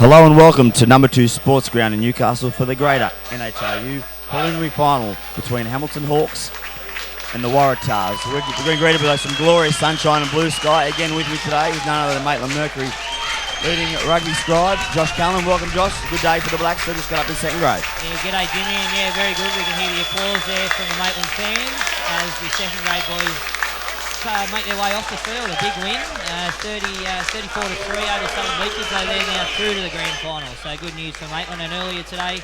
Hello and welcome to number 2 Sports Ground in Newcastle for the greater NHRU preliminary final between Hamilton Hawks and the Waratahs. We're being greeted with some glorious sunshine and blue sky. Again with me today is none other than Maitland Mercury, leading rugby scribe, Josh Cullen. Welcome, Josh. Good day for the Blacks. They just got up in second grade. Yeah, g'day Jimmy, and yeah, very good. We can hear the applause there from the Maitland fans as the second grade boys make their way off the field. A big win, 34-3 over Southern Bleachers. They're now through to the grand final. So good news for Maitland. And earlier today,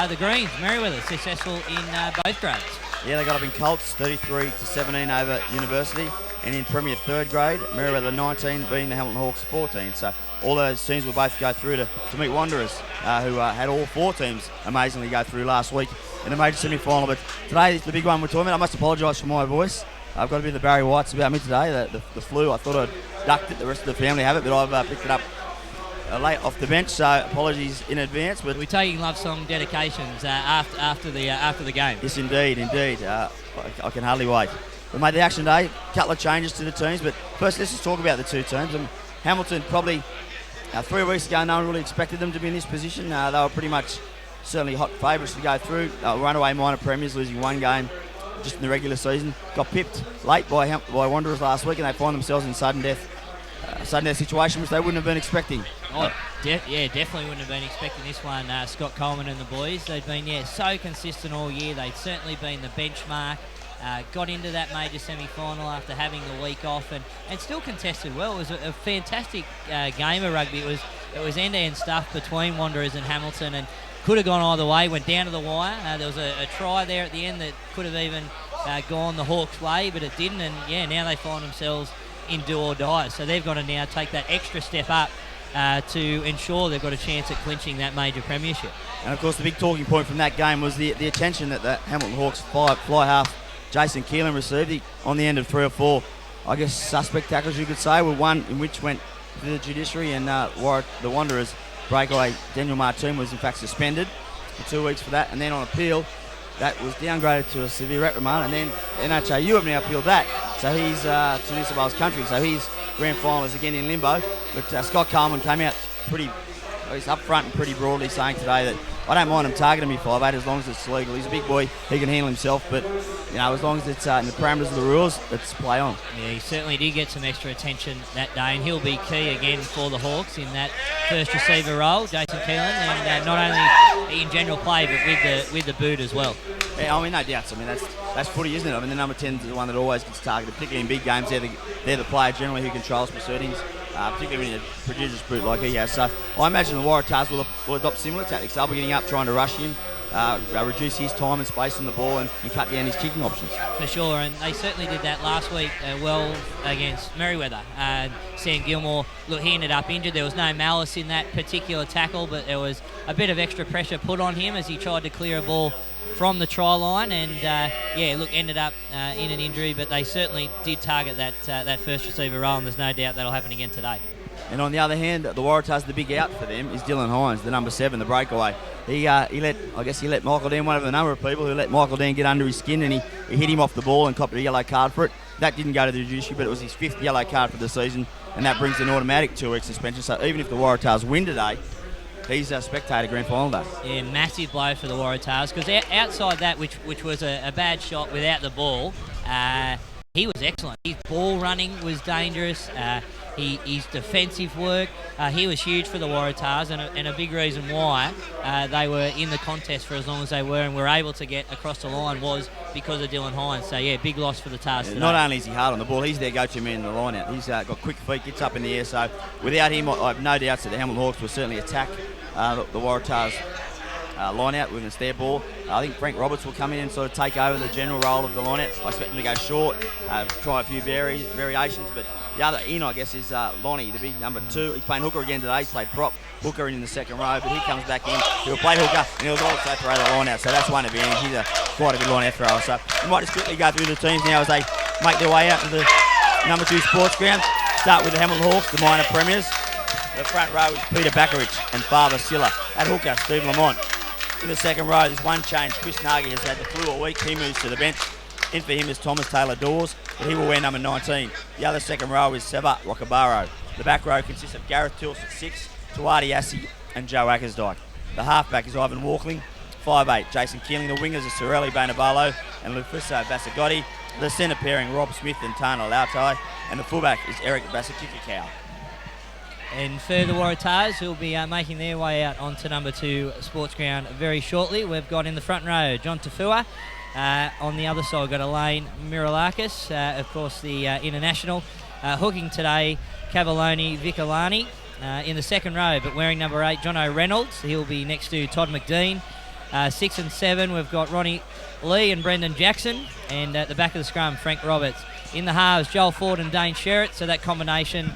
the Greens, Merriweather, successful in both grades. Yeah, they got up in Colts, 33-17 over University. And in Premier third grade, Merriweather 19 beating the Hamilton Hawks 14. So all those teams will both go through to meet Wanderers, who had all 4 teams amazingly go through last week in a major semi-final. But today is the big one we're talking about. I must apologise for my voice. I've got a bit of the Barry White's about me today, the flu. I thought I'd ducked it, the rest of the family have it, but I've picked it up late off the bench, so apologies in advance. But we're taking love song dedications after the game. Yes, indeed. I can hardly wait. We made the action today, a couple of changes to the teams, but first let's just talk about the two teams. Hamilton probably 3 weeks ago, no one really expected them to be in this position. They were pretty much certainly hot favourites to go through. Runaway minor premiers, losing 1 game just in the regular season. Got pipped late by Wanderers last week, and they find themselves in sudden death situation, which they wouldn't have been expecting. Definitely wouldn't have been expecting this one. Scott Coleman and the boys, they've been so consistent all year. They'd certainly been the benchmark. Got into that major semi-final after having the week off and still contested well. It was a fantastic game of rugby. It was end-to-end stuff between Wanderers and Hamilton, and could have gone either way. Went down to the wire. There was a try there at the end that could have even gone the Hawks' way, but it didn't. And now they find themselves in do or die. So they've got to now take that extra step up to ensure they've got a chance at clinching that major premiership. And of course, the big talking point from that game was the attention that the Hamilton Hawks fly half Jason Keelan received on the end of 3 or 4, I guess, suspect tackles, you could say, with one in which went to the judiciary, and the Wanderers breakaway Daniel Martin was in fact suspended for 2 weeks for that, and then on appeal that was downgraded to a severe reprimand, and then NHRU have now appealed that, so he's to New South Wales country, so his grand final is again in limbo. But Scott Coleman came out he's up front and pretty broadly saying today that I don't mind him targeting me 5'8" as long as it's legal. He's a big boy, he can handle himself, but as long as it's in the parameters of the rules, let's play on. Yeah, he certainly did get some extra attention that day, and he'll be key again for the Hawks in that first receiver role, Jason Keelan, and not only in general play but with the boot as well. Yeah, no doubts. That's footy, isn't it? The number 10 is the one that always gets targeted, particularly in big games. They're the player generally who controls proceedings, particularly when you have a prodigious boot like he has. So I imagine the Waratahs will adopt similar tactics. They'll be getting up, trying to rush him, reduce his time and space on the ball, and cut down his kicking options. For sure, and they certainly did that last week well against Merriweather. Sam Gilmore, look, he ended up injured. There was no malice in that particular tackle, but there was a bit of extra pressure put on him as he tried to clear a ball from the try line, and ended up in an injury, but they certainly did target that first receiver role, and there's no doubt that'll happen again today. And on the other hand, the Waratahs, the big out for them is Dylan Hines, the number 7, the breakaway. He let Michael Dean, one of the number of people who let Michael Dean get under his skin, and he hit him off the ball and copped a yellow card for it. That didn't go to the judiciary, but it was his 5th yellow card for the season, and that brings an automatic 2-week suspension. So even if the Waratahs win today, he's a spectator grand final day. Yeah, massive blow for the Waratahs, because outside that, which was a bad shot without the ball, he was excellent. His ball running was dangerous. His defensive work, he was huge for the Waratahs, and a big reason why they were in the contest for as long as they were and were able to get across the line was because of Dylan Hines. So yeah, big loss for the Tars today. Not only is he hard on the ball, he's their go-to man in the line out. He's got quick feet, gets up in the air, so without him, I have no doubts that the Hamilton Hawks will certainly attack the Waratahs line out with a stair ball. I think Frank Roberts will come in and sort of take over the general role of the line out. I expect him to go short, try a few variations, but the other in, I guess, is Lonnie, the big number 2. He's playing hooker again today. He's played prop hooker in the second row, but he comes back in. He'll play hooker, and he'll also throw the line out, so that's one advantage. He's quite a good line out thrower. So we might just quickly go through the teams now as they make their way out to the number 2 sports ground. Start with the Hamilton Hawks, the minor premiers. The front row is Peter Bakarich and Father Silla. At hooker, Steve Lamont. In the second row, there's one change. Chris Nagy has had the flu all week. He moves to the bench. In for him is Thomas Taylor-Dawes, but he will wear number 19. The other second row is Seba Rockabaro. The back row consists of Gareth Tills at 6, Tuati Assi and Joe Ackersdyke. The halfback is Ivan Walkling. 5'8", Jason Keeling. The wingers are Sorelli Banabalo and Lufiso Basagotti. The centre pairing, Rob Smith and Tana Lautai. And the fullback is Eric Basakikakau. And further Waratahs who will be making their way out onto number 2 sports ground very shortly. We've got in the front row John Tafua. On the other side we've got Elaine Miralakis, of course the international. Hooking today, Cavalloni Vicolani in the second row, but wearing number 8, Jono Reynolds. He'll be next to Todd McDean. 6 and 7, we've got Ronnie Lee and Brendan Jackson. And at the back of the scrum, Frank Roberts. In the halves, Joel Ford and Dane Sherritt. So that combination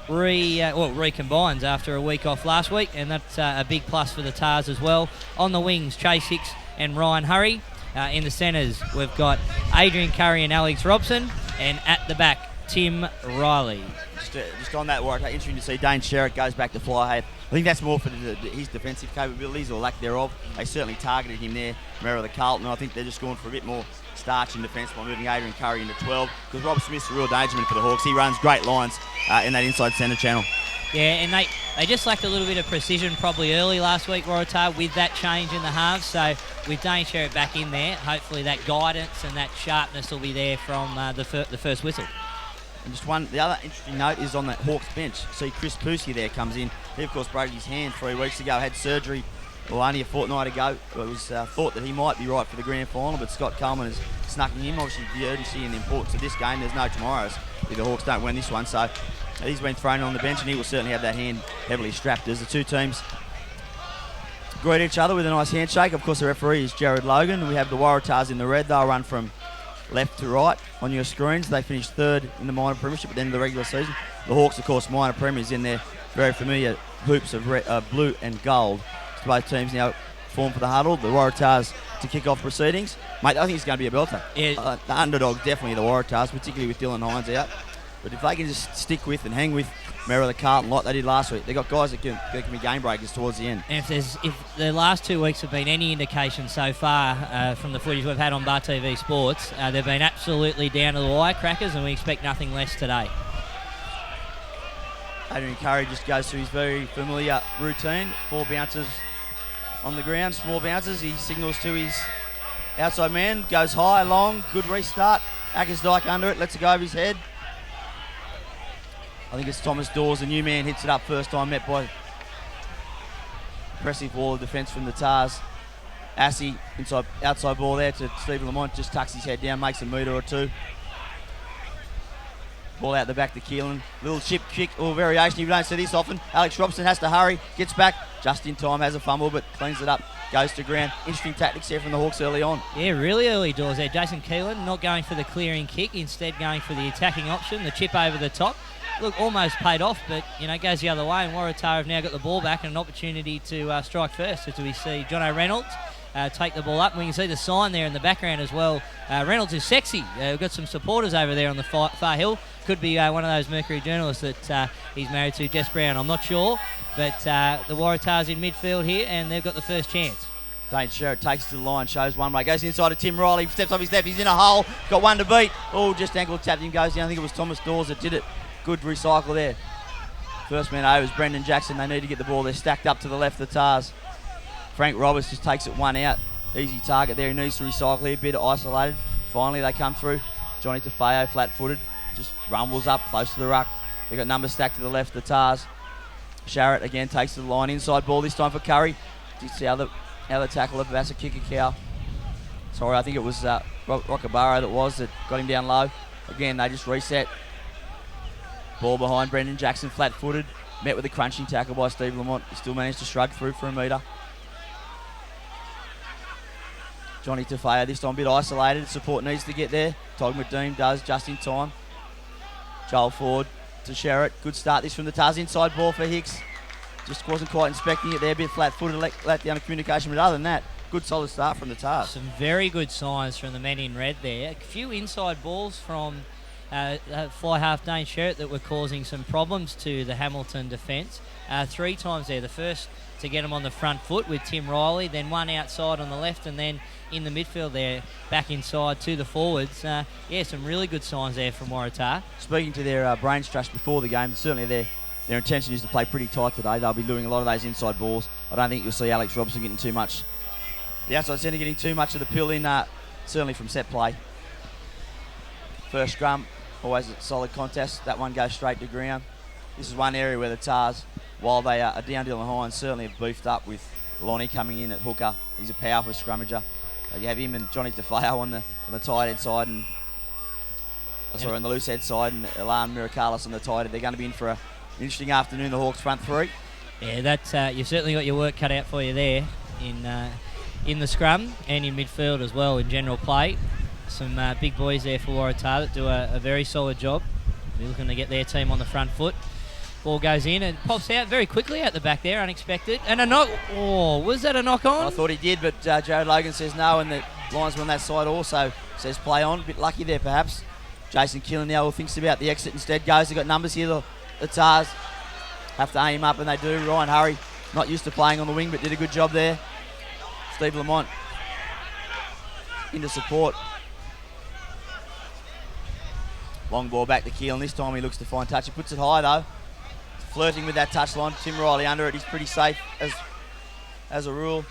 recombines after a week off last week, and that's a big plus for the Tars as well. On the wings, Chase Hicks and Ryan Hurry. In the centres, we've got Adrian Curry and Alex Robson. And at the back, Tim Riley. Just on that, Waratah, interesting to see Dane Sherritt goes back to fly half. I think that's more for his defensive capabilities or lack thereof. They certainly targeted him there from out of the Carlton. I think they're just going for a bit more starch in defence by moving Adrian Curry into 12, because Rob Smith's a real dangerman for the Hawks. He runs great lines in that inside centre channel. Yeah, and they just lacked a little bit of precision probably early last week, Waratah, with that change in the halves. So with Dane Sherritt back in there, hopefully that guidance and that sharpness will be there from the first whistle. And just the other interesting note is on that Hawks bench. See Chris Pusey there comes in. He, of course, broke his hand 3 weeks ago, had surgery only a fortnight ago. It was thought that he might be right for the grand final, but Scott Coleman has snuck him. Obviously, the urgency and the importance of this game, there's no tomorrows if the Hawks don't win this one. So he's been thrown on the bench, and he will certainly have that hand heavily strapped as the two teams greet each other with a nice handshake. Of course, the referee is Jared Logan. We have the Waratahs in the red. They'll run from left to right on your screens. They finished 3rd in the minor premiership at the end of the regular season. The Hawks, of course, minor premiers in their very familiar hoops of blue and gold. So both teams now form for the huddle. The Waratahs to kick off proceedings. Mate, I think it's going to be a belter. Yeah. The underdog, definitely the Waratahs, particularly with Dylan Hines out. But if they can just stick with and hang with Merrill the Carlton like they did last week, they've got guys that can be game breakers towards the end. And if the last 2 weeks have been any indication so far from the footage we've had on Bar TV Sports, they've been absolutely down to the wire crackers, and we expect nothing less today. Adrian Curry just goes through his very familiar routine. 4 bounces on the ground, small bounces. He signals to his outside man, goes high, long, good restart. Ackersdyke under it, lets it go over his head. I think it's Thomas Dawes, the new man, hits it up first time, met by impressive wall of defence from the Tars. Assey, outside ball there to Stephen Lamont, just tucks his head down, makes a metre or two. Ball out the back to Keelan. Little chip kick or variation, you don't see this often. Alex Robson has to hurry, gets back, just in time, has a fumble, but cleans it up, goes to ground. Interesting tactics there from the Hawks early on. Yeah, really early doors there. Jason Keelan not going for the clearing kick, instead going for the attacking option, the chip over the top. Look, almost paid off, but, goes the other way, and Waratah have now got the ball back and an opportunity to strike first. So we see Jono Reynolds take the ball up, and we can see the sign there in the background as well. Reynolds is sexy. We've got some supporters over there on the far hill. Could be one of those Mercury journalists that he's married to, Jess Brown, I'm not sure. But the Waratahs in midfield here, and they've got the first chance. Dane Sherritt takes it to the line, shows one way, goes inside to Tim Riley, steps off his left, he's in a hole, got one to beat. Oh, just ankle tapped him, goes down. I think it was Thomas Dawes that did it. Good recycle there. First man over is Brendan Jackson. They need to get the ball. They're stacked up to the left, the Tars. Frank Roberts just takes it one out. Easy target there. He needs to recycle here. Bit isolated. Finally, they come through. Johnny Tafeo, flat-footed. Just rumbles up close to the ruck. They've got numbers stacked to the left, the Tars. Sharrett again takes to the line. Inside ball this time for Curry. Just the other tackle of Basakikakau. Sorry, I think it was Rockabaro that got him down low. Again, they just reset. Ball behind Brendan Jackson, flat-footed. Met with a crunching tackle by Steve Lamont. He still managed to shrug through for a metre. Johnny Tafeo this time a bit isolated. Support needs to get there. Todd McDean does just in time. Joel Ford to Sherritt. Good start this from the Tars. Inside ball for Hicks. Just wasn't quite inspecting it there. A bit flat-footed, let down the communication. But other than that, good solid start from the Tars. Some very good signs from the men in red there. A few inside balls from fly half Dane Sherritt that were causing some problems to the Hamilton defence. 3 times there. The first to get him on the front foot with Tim Riley, then one outside on the left, and then in the midfield there, back inside to the forwards. Some really good signs there from Waratah. Speaking to their brains trust before the game, certainly their their intention is to play pretty tight today. They'll be doing a lot of those inside balls. I don't think you'll see Alex Robson getting too much. The outside centre getting too much of the pill in, certainly from set play. First scrum, always a solid contest. That one goes straight to ground. This is one area where the Tars, while they are down Dylan Hines, certainly have beefed up with Lonnie coming in at hooker. He's a powerful scrummager. You have him and Johnny DeFeo on the tight head side, and on the loose head side, and Ilan Miracalis on the tight head. They're going to be in for an interesting afternoon, the Hawks front three. Yeah, that's you've certainly got your work cut out for you there in the scrum and in midfield as well in general play. Some big boys there for Waratah that do a very solid job. They're looking to get their team on the front foot. Ball goes in and pops out very quickly out the back there, unexpected. And a knock. Oh, was that a knock on? I thought he did, but Jared Logan says no, and the linesman on that side also says play on. A bit lucky there, perhaps. Jason Keelan now thinks about the exit instead. Goes, they've got numbers here. The Tars have to aim up, and they do. Ryan Hurry, not used to playing on the wing, but did a good job there. Steve Lamont into support. Long ball back to Keelan. This time he looks to find touch. He puts it high, though. Flirting with that touchline. Tim Riley under it. He's pretty safe as a rule.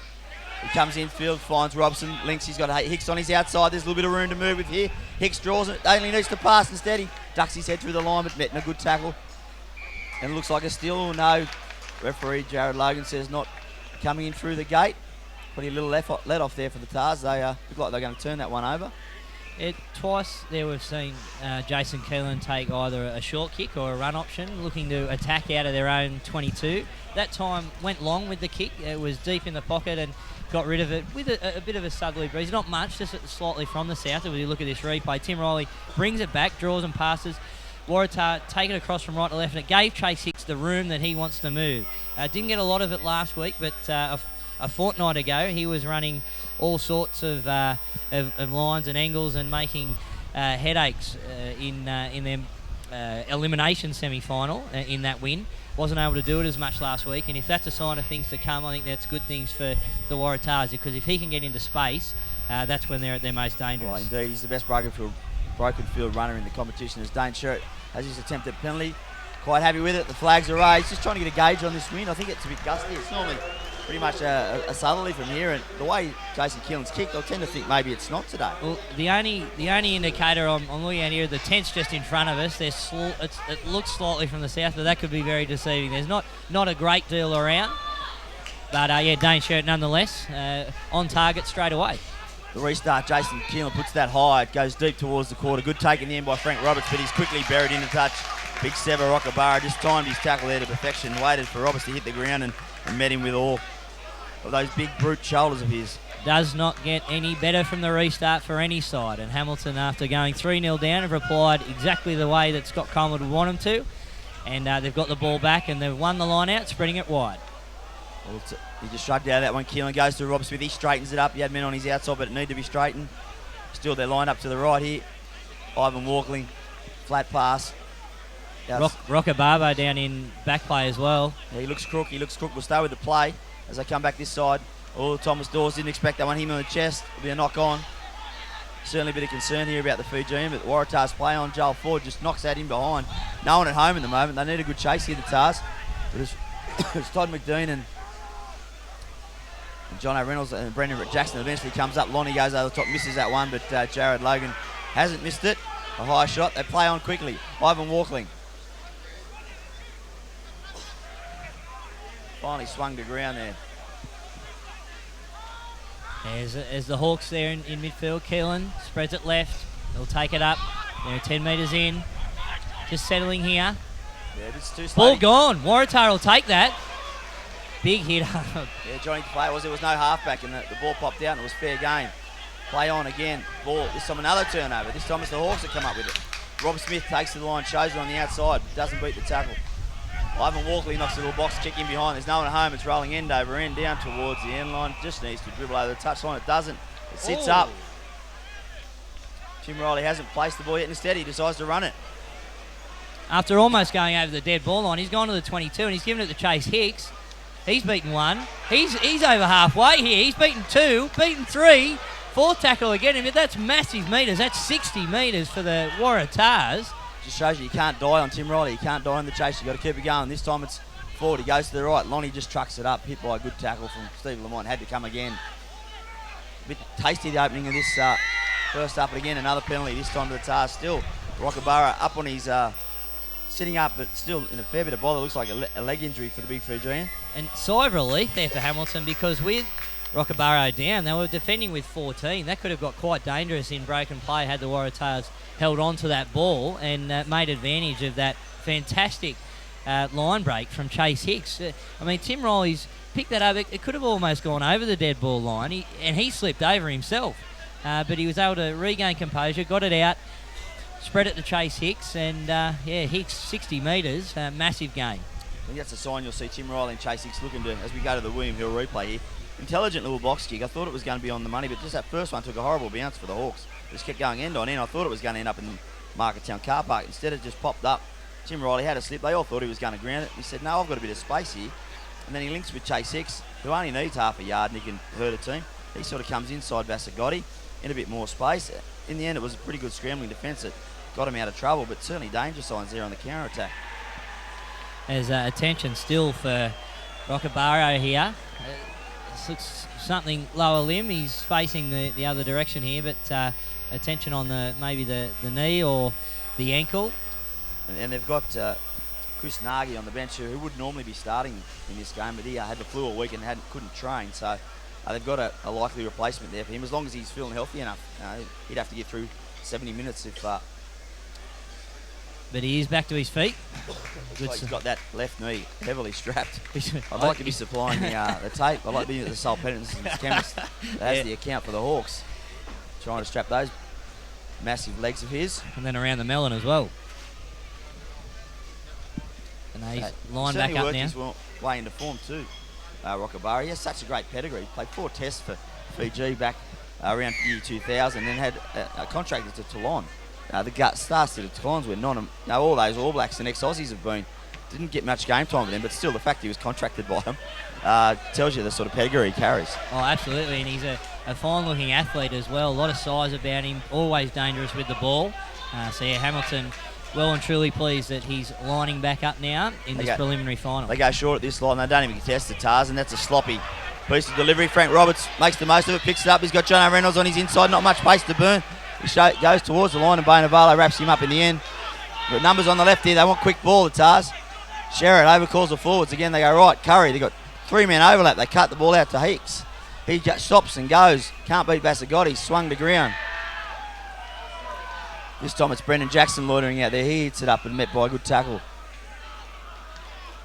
He comes infield, finds Robson, links. He's got Hicks on his outside. There's a little bit of room to move with here. Hicks draws it. Only needs to pass instead. He ducks his head through the line, but met in a good tackle. And it looks like a steal. No. Referee Jared Logan says not coming in through the gate. Putting a little let off there for the Tars. They look like they're going to turn that one over. Twice there we've seen Jason Keelan take either a short kick or a run option, looking to attack out of their own 22. That time went long with the kick. It was deep in the pocket and got rid of it with a bit of a southerly breeze. Not much, just slightly from the south. If you look at this replay, Tim Riley brings it back, draws and passes. Waratah take it across from right to left, and it gave Chase Hicks the room that he wants to move. Didn't get a lot of it last week, but a fortnight ago he was running all sorts of lines and angles and making headaches in their elimination semi-final in that win. Wasn't able to do it as much last week, and if that's a sign of things to come, I think that's good things for the Waratahs, because if he can get into space, that's when they're at their most dangerous. Well, indeed, he's the best broken field runner in the competition. As Dane Sherritt has his attempted penalty, quite happy with it. The flags are raised, just trying to get a gauge on this win. I think it's a bit gusty. It's normally pretty much a southerly from here, and the way Jason Keelan's kicked, I tend to think maybe it's not today. Well, the only indicator I'm looking at here, the tent's just in front of us. It looks slightly from the south, but that could be very deceiving. There's not a great deal around, but Dane Sherritt nonetheless on target straight away. The restart, Jason Keelan puts that high. It goes deep towards the quarter. Good take in the end by Frank Roberts, but he's quickly buried into touch. Big Sever Rockabara just timed his tackle there to perfection, waited for Roberts to hit the ground and met him with all of those big brute shoulders of his. Does not get any better from the restart for any side, and Hamilton, after going 3-0 down, have replied exactly the way that Scott Coleman would want them to, and they've got the ball back and they've won the line out, spreading it wide. Well, he just shrugged out that one. Keelan goes to Rob Smith. He straightens it up. He had men on his outside, but it needed to be straightened. Still, they're lined up to the right here. Ivan Walkling, flat pass. Rockababa down in back play as well. Yeah, he looks crook. We'll stay with the play as they come back this side. Oh, Thomas Dawes didn't expect that one. Him on the chest. It'll be a knock on. Certainly a bit of concern here about the Fijian, but Waratah's play on. Joel Ford just knocks that in behind. No one at home at the moment. They need a good chase here, the Tars. But it's Todd McDean and John O'Reynolds and Brendan Jackson eventually comes up. Lonnie goes over the top, misses that one, but Jared Logan hasn't missed it. A high shot. They play on quickly. Ivan Walkling finally swung to ground there. As the Hawks there in midfield, Keelan spreads it left. They'll take it up. They're 10 metres in. Just settling here. Yeah, it's too slow. Ball gone. Waratah will take that. Big hit. Yeah, Johnny play there was no halfback, and the ball popped out and it was fair game. Play on again. Ball. This time another turnover. This time it's the Hawks that come up with it. Rob Smith takes to the line, shows it on the outside, doesn't beat the tackle. Ivan Walkley knocks a little box kick in behind. There's no one at home. It's rolling end over end down towards the end line. Just needs to dribble over the touchline. It doesn't. It sits up. Tim Riley hasn't placed the ball yet. Instead, he decides to run it. After almost going over the dead ball line, he's gone to the 22 and he's given it to Chase Hicks. He's beaten one. He's over halfway here. He's beaten two, beaten three. Fourth tackle again. I mean, that's massive metres. That's 60 metres for the Waratahs. just shows you can't die on Tim Riley. You can't die on the chase. You've got to keep it going. This time it's forward. He goes to the right. Lonnie just trucks it up. Hit by a good tackle from Steve Lamont. Had to come again. A bit tasty the opening of this first up, but again another penalty. This time to the Tars. Still Rockabara up on his sitting up, but still in a fair bit of bother. Looks like a leg injury for the big Fijian. And sigh of relief there for Hamilton, because with Rockabaro down, they were defending with 14. That could have got quite dangerous in broken play had the Waratahs held on to that ball and made advantage of that fantastic line break from Chase Hicks. I mean, Tim Riley's picked that up. It could have almost gone over the dead ball line, he slipped over himself. But he was able to regain composure, got it out, spread it to Chase Hicks, and Hicks 60 metres, massive gain. I think that's a sign you'll see Tim Riley and Chase Hicks looking to, as we go to the William Hill replay here. Intelligent little box kick. I thought it was going to be on the money, but just that first one took a horrible bounce for the Hawks. It just kept going end on end. I thought it was going to end up in the Market Town car park. Instead, it just popped up. Tim Riley had a slip. They all thought he was going to ground it. He said, no, I've got a bit of space here. And then he links with Chase Hicks, who only needs half a yard and he can hurt a team. He sort of comes inside Vasagotti in a bit more space. In the end, it was a pretty good scrambling defence that got him out of trouble, but certainly danger signs there on the counter-attack. There's attention still for Rockabaro here. This looks something lower limb. He's facing the other direction here, but attention on maybe the knee or the ankle. And they've got Chris Nagy on the bench, who would normally be starting in this game, but he had the flu all week and couldn't train. So they've got a likely replacement there for him, as long as he's feeling healthy enough. He'd have to get through 70 minutes if... But he is back to his feet. Like he's got that left knee heavily strapped. I'd like to be supplying the tape. I'd like to be at the Sole Pennington's chemist that has the account for the Hawks, trying to strap those massive legs of his. And then around the melon as well. And he's lined back up now. He's way into form too, Rockabari. He has such a great pedigree. He played 4 tests for Fiji back around year 2000, and had contracted to Toulon. The stars to the Toulons were all those All Blacks and ex-Aussies have been. Didn't get much game time with them, but still the fact he was contracted by them tells you the sort of pedigree he carries. Oh, absolutely, and he's a fine-looking athlete as well. A lot of size about him, always dangerous with the ball. So yeah, Hamilton well and truly pleased that he's lining back up now in this preliminary final. They go short at this line. They don't even contest the Tars, and that's a sloppy piece of delivery. Frank Roberts makes the most of it, picks it up. He's got Jono Reynolds on his inside, not much pace to burn. He goes towards the line, and Bonavalo wraps him up in the end. But numbers on the left here, they want quick ball, the Tars. Sherrod overcalls the forwards. Again, they go right. Curry, they've got 3-man overlap. They cut the ball out to Hicks. He just stops and goes. Can't beat Vasagotti. Swung to ground. This time it's Brendan Jackson loitering out there. He hits it up and met by a good tackle.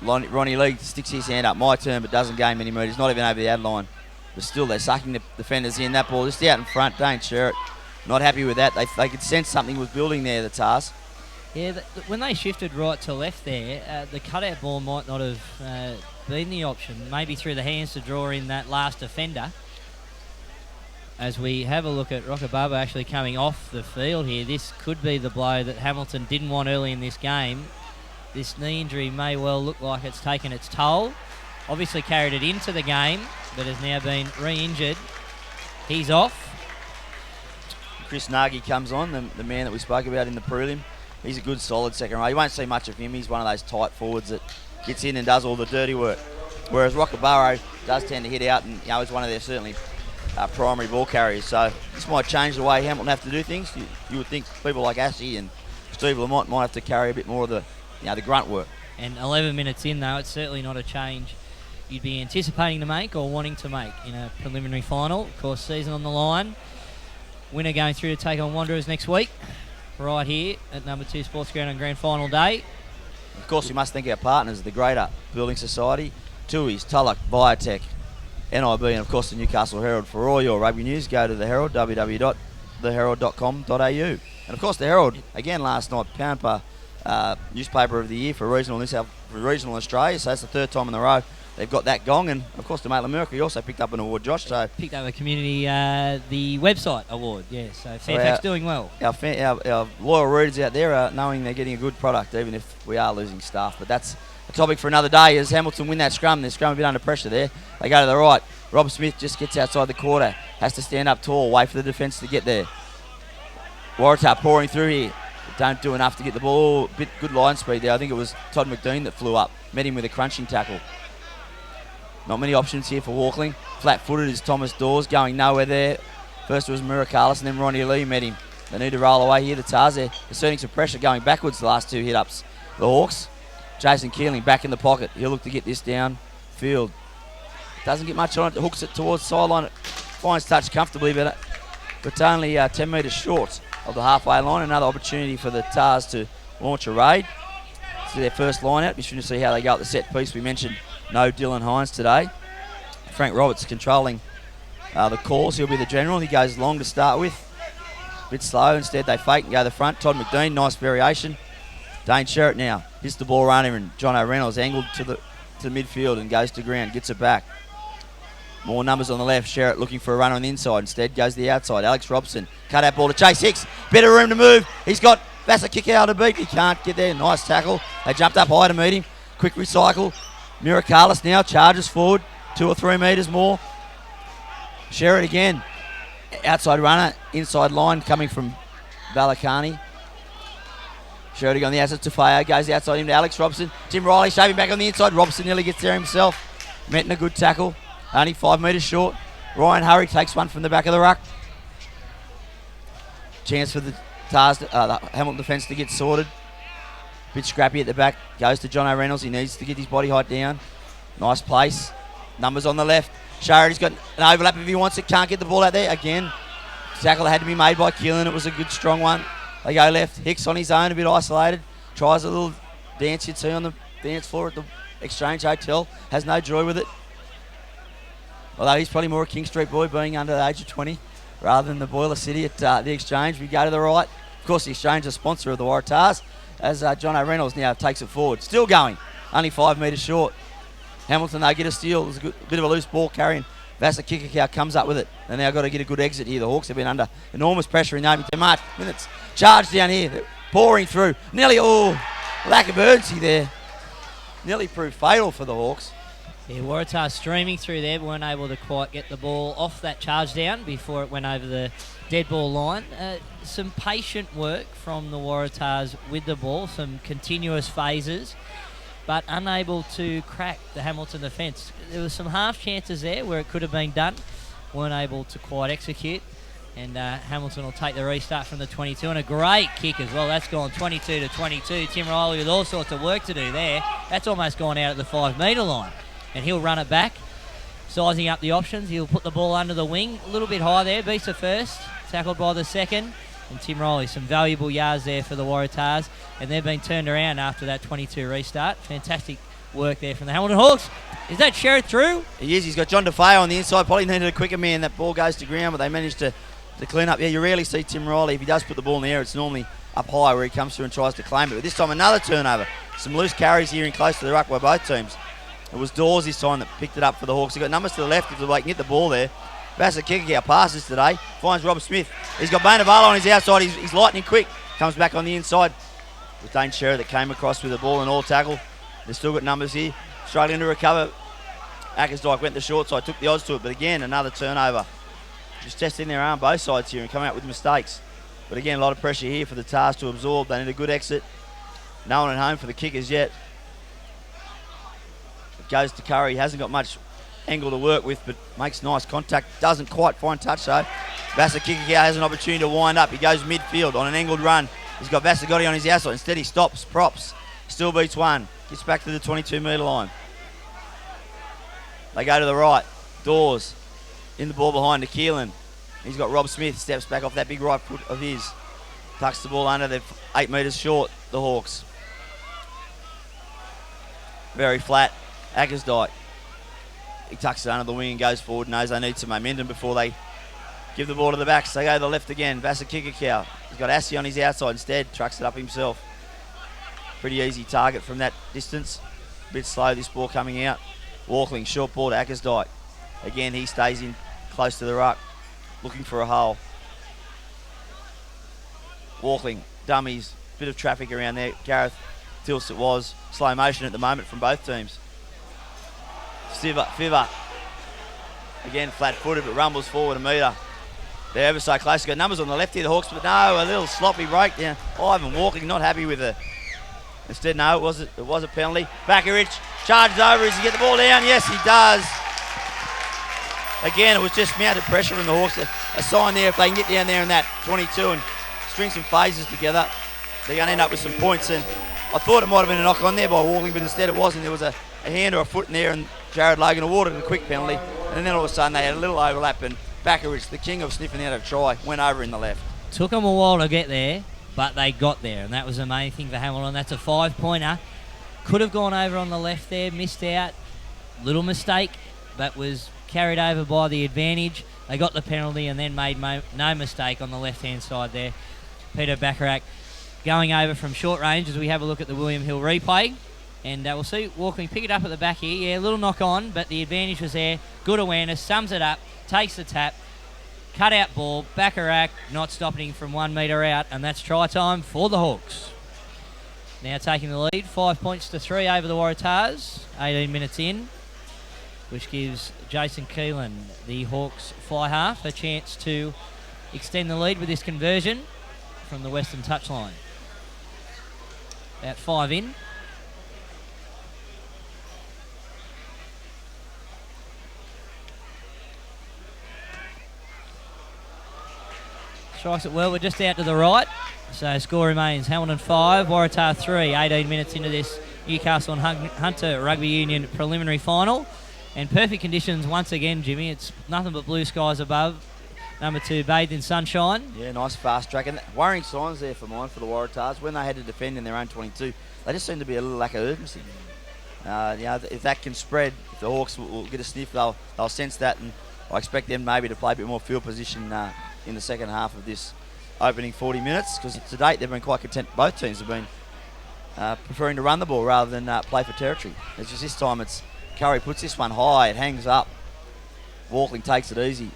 Ronnie Lee sticks his hand up. My turn, but doesn't gain many metres. Not even over the ad line. But still, they're sucking the defenders in. That ball just out in front. Dane Sherrod not happy with that. They could sense something was building there, the Tars. Yeah, when they shifted right to left there, the cutout ball might not have been the option. Maybe through the hands to draw in that last defender. As we have a look at Rockababa actually coming off the field here, this could be the blow that Hamilton didn't want early in this game. This knee injury may well look like it's taken its toll. Obviously carried it into the game, but has now been re-injured. He's off. Chris Nagy comes on, the man that we spoke about in the prelim. He's a good, solid second row. You won't see much of him. He's one of those tight forwards that gets in and does all the dirty work. Whereas Rockabaro does tend to hit out and is one of their certainly primary ball carriers. So this might change the way Hamilton have to do things. You would think people like Ashley and Steve Lamont might have to carry a bit more of the grunt work. And 11 minutes in, though, it's certainly not a change you'd be anticipating to make or wanting to make in a preliminary final. Of course, season on the line. Winner going through to take on Wanderers next week, right here at number 2 Sports Ground on Grand Final Day. Of course, we must thank our partners, the Greater Building Society, TUI's, Tulloch, Biotech, NIB, and of course the Newcastle Herald. For all your rugby news, go to the Herald, www.theherald.com.au. And of course, the Herald, again last night, Poundpa newspaper of the year for regional Australia, so that's the 3rd time in a row they've got that gong. And of course, the Maitland Mercury also picked up an award, Josh. So picked up a community, the website award, yeah. So Fairfax doing well. Our loyal readers out there are knowing they're getting a good product, even if we are losing staff. But that's a topic for another day. As Hamilton win that scrum, their scrum a bit under pressure there. They go to the right. Rob Smith just gets outside the quarter, has to stand up tall, wait for the defence to get there. Waratah pouring through here. don't do enough to get the ball. Bit good line speed there. I think it was Todd McDean that flew up, met him with a crunching tackle. Not many options here for Walkling. Flat-footed is Thomas Dawes, going nowhere there. First it was Miracalis and then Ronnie Lee met him. They need to roll away here. The Tars there asserting some pressure, going backwards the last two hit-ups. The Hawks, Jason Keeling back in the pocket. He'll look to get this down field. Doesn't get much on it. Hooks it towards sideline. Finds touch comfortably, but only 10 metres short of the halfway line. Another opportunity for the Tars to launch a raid. It's their first line out. Be interesting to see how they go at the set piece. We mentioned no Dylan Hines today. Frank Roberts controlling the calls. He'll be the general. He goes long to start with. A bit slow. Instead, they fake and go to the front. Todd McDean, nice variation. Dane Sherritt now hits the ball runner, and Jono Reynolds angled to midfield and goes to ground. Gets it back. More numbers on the left. Sherritt looking for a runner on the inside. Instead goes to the outside. Alex Robson. Cut out ball to Chase Hicks. Better room to move. He's got Vassar kick out to beat. He can't get there. Nice tackle. They jumped up high to meet him. Quick recycle. Miracalis now charges forward. 2 or 3 metres more. Sherritt again. Outside runner. Inside line coming from Valakani. Sherritt on the outside to Feo. Goes outside him to Alex Robson. Tim Riley shaving back on the inside. Robson nearly gets there himself. Metten a good tackle. Only 5 metres short. Ryan Hurry takes one from the back of the ruck. Chance for the Tars, the Hamilton defence to get sorted. Bit scrappy at the back. Goes to Jono Reynolds. He needs to get his body height down. Nice place. Numbers on the left. Sharity's got an overlap if he wants it. Can't get the ball out there. Again, tackle had to be made by Keelan. It was a good, strong one. They go left. Hicks on his own, a bit isolated. Tries a little dance you'd see on the dance floor at the Exchange Hotel. Has no joy with it. Although he's probably more a King Street boy, being under the age of 20, rather than the Boiler City at the Exchange. We go to the right. Of course, the Exchange is a sponsor of the Waratahs, as Jono Reynolds now takes it forward. Still going, only 5 metres short. Hamilton, they get a steal. There's a bit of a loose ball carrying. Vassar Kikakau comes up with it. And now got to get a good exit here. The Hawks have been under enormous pressure in the opening 10 minutes. Charge down here, they're pouring through. Nearly, lack of urgency there. Nearly proved fatal for the Hawks. Yeah, Waratah streaming through there, weren't able to quite get the ball off that charge down before it went over the dead ball line. Some patient work from the Waratahs with the ball, some continuous phases, but unable to crack the Hamilton defence. There were some half chances there where it could have been done, weren't able to quite execute, and Hamilton will take the restart from the 22, and a great kick as well. That's gone 22 to 22. Tim Riley with all sorts of work to do there. That's almost gone out at the 5 metre line. And he'll run it back, sizing up the options. He'll put the ball under the wing, a little bit high there. Beats the first, tackled by the second. And Tim Riley, some valuable yards there for the Waratahs. And they've been turned around after that 22 restart. Fantastic work there from the Hamilton Hawks. Is that Sherritt through? He is. He's got John DeFeo on the inside. Probably needed a quicker man. That ball goes to ground, but they managed to clean up. Yeah, you rarely see Tim Riley. If he does put the ball in the air, it's normally up high where he comes through and tries to claim it. But this time, another turnover. Some loose carries here in close to the ruck by both teams. It was Dawes this time that picked it up for the Hawks. He got numbers to the left if they can get the ball there. Vassar Kikakau passes today. Finds Rob Smith. He's got Bonavala on his outside. He's lightning quick. Comes back on the inside with Dane Sherritt that came across with the ball and all tackle. They've still got numbers here. Struggling to recover. Ackersdyke went the short side, took the odds to it, but again, another turnover. Just testing their arm both sides here and coming out with mistakes. But again, a lot of pressure here for the Tars to absorb. They need a good exit. No one at home for the kickers yet. Goes to Curry, hasn't got much angle to work with, but makes nice contact. Doesn't quite find touch though. Vassar Kikakau has an opportunity to wind up. He goes midfield on an angled run. He's got Vassar Gotti on his outside. Instead he stops, props, still beats one. Gets back to the 22 metre line. They go to the right. Dawes in the ball behind to Keelan. He's got Rob Smith, steps back off that big right foot of his. Tucks the ball under. They're 8 metres short, the Hawks. Very flat. Ackersdyke. He tucks it under the wing and goes forward. Knows they need some momentum before they give the ball to the backs. They go to the left again. Vassar Kikakau. He's got Assi on his outside instead. Trucks it up himself. Pretty easy target from that distance. A bit slow this ball coming out. Walkling, short ball to Ackersdyke. Again, he stays in close to the ruck. Looking for a hole. Walkling, dummies. Bit of traffic around there. Gareth Tilts it was. Slow motion at the moment from both teams. Fiver. Again, flat-footed, but rumbles forward a metre. They're ever so close. Got numbers on the left here, the Hawks, but no, a little sloppy breakdown. Ivan Walking not happy with it. Instead, no, it was a penalty. Bakarich charges over. Does he get the ball down? Yes, he does. Again, it was just mounted pressure from the Hawks. A sign there, if they can get down there in that 22 and string some phases together, they're going to end up with some points. And I thought it might have been a knock on there by Walking, but instead it wasn't. There was a hand or a foot in there, and Jared Logan awarded a quick penalty. And then all of a sudden they had a little overlap, and Bakarich, the king of sniffing out a try, went over in the left. Took them a while to get there, but they got there, and that was the main thing for Hamilton. That's a 5-pointer. Could have gone over on the left there, missed out. Little mistake, but was carried over by the advantage. They got the penalty and then made no mistake on the left-hand side there. Peter Bacharach going over from short range as we have a look at the William Hill replay. And we'll see Walking pick it up at the back here. Yeah, a little knock on, but the advantage was there. Good awareness, sums it up, takes the tap. Cut out ball, Bacharach not stopping from 1 metre out, and that's try time for the Hawks. Now taking the lead, 5 points to 3 over the Waratahs, 18 minutes in, which gives Jason Keelan, the Hawks fly half, a chance to extend the lead with this conversion from the western touchline. About 5 in. Strikes it well, we're just out to the right. So score remains Hamilton 5, Waratah 3, 18 minutes into this Newcastle and Hunter Rugby Union preliminary final. And perfect conditions once again, Jimmy. It's nothing but blue skies above. Number 2, bathed in sunshine. Yeah, nice fast track. And worrying signs there for mine for the Waratahs. When they had to defend in their own 22, they just seem to be a little lack of urgency. If that can spread, if the Hawks will get a sniff, they'll sense that. And I expect them maybe to play a bit more field position in the second half of this opening 40 minutes, because to date they've been quite content. Both teams have been preferring to run the ball rather than play for territory. It's just this time it's Curry puts this one high, it hangs up. Walkling takes it easy,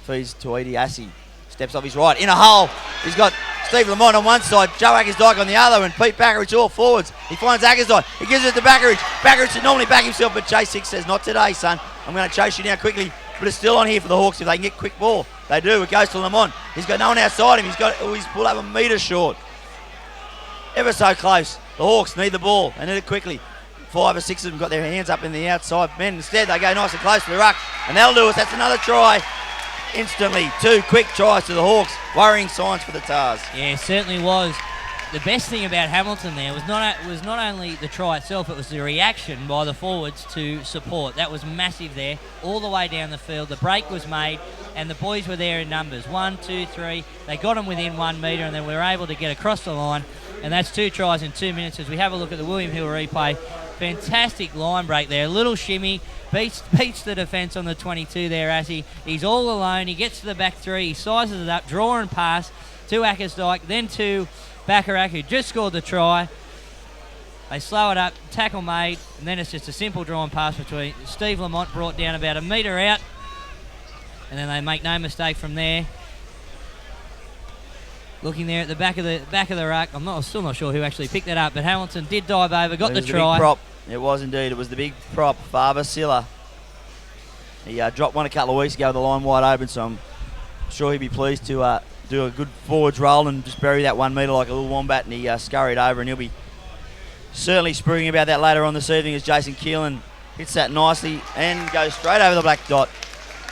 feeds to Edie Assey, steps off his right, in a hole. He's got Steve Lamont on one side, Joe Ackersdyke on the other, and Pete Backarich all forwards. He finds Ackersdyke, he gives it to Backarich. Backarich should normally back himself, but Chase Six says, not today, son. I'm going to chase you down quickly. But it's still on here for the Hawks if they can get quick ball. They do. It goes to Lamont. He's got no one outside him. He's pulled up a metre short. Ever so close. The Hawks need the ball. They need it quickly. 5 or 6 of them got their hands up in the outside men. Instead, they go nice and close to the ruck. And they'll do it. That's another try. Instantly, 2 quick tries to the Hawks. Worrying signs for the Tars. Yeah, it certainly was. The best thing about Hamilton there was not only the try itself, it was the reaction by the forwards to support. That was massive there, all the way down the field. The break was made, and the boys were there in numbers. 1, 2, 3. They got them within 1 metre, and then we were able to get across the line. And that's 2 tries in 2 minutes. As we have a look at the William Hill replay, fantastic line break there. A little shimmy, beats the defence on the 22 there, Assey. He's all alone. He gets to the back 3. He sizes it up, draw and pass to Ackersdyke, then to Bacharach, who just scored the try. They slow it up, tackle made, and then it's just a simple draw and pass between Steve Lamont, brought down about a metre out, and then they make no mistake from there. Looking there at the back of the ruck, I'm still not sure who actually picked that up, but Hamilton did dive over, got the try. Big prop. It was indeed. It was the big prop, Faber Silla. He dropped one a couple of weeks ago with the line wide open, so I'm sure he'd be pleased to do a good forwards roll and just bury that 1 metre like a little wombat, and he scurried over, and he'll be certainly spruiking about that later on this evening as Jason Keelan hits that nicely and goes straight over the black dot.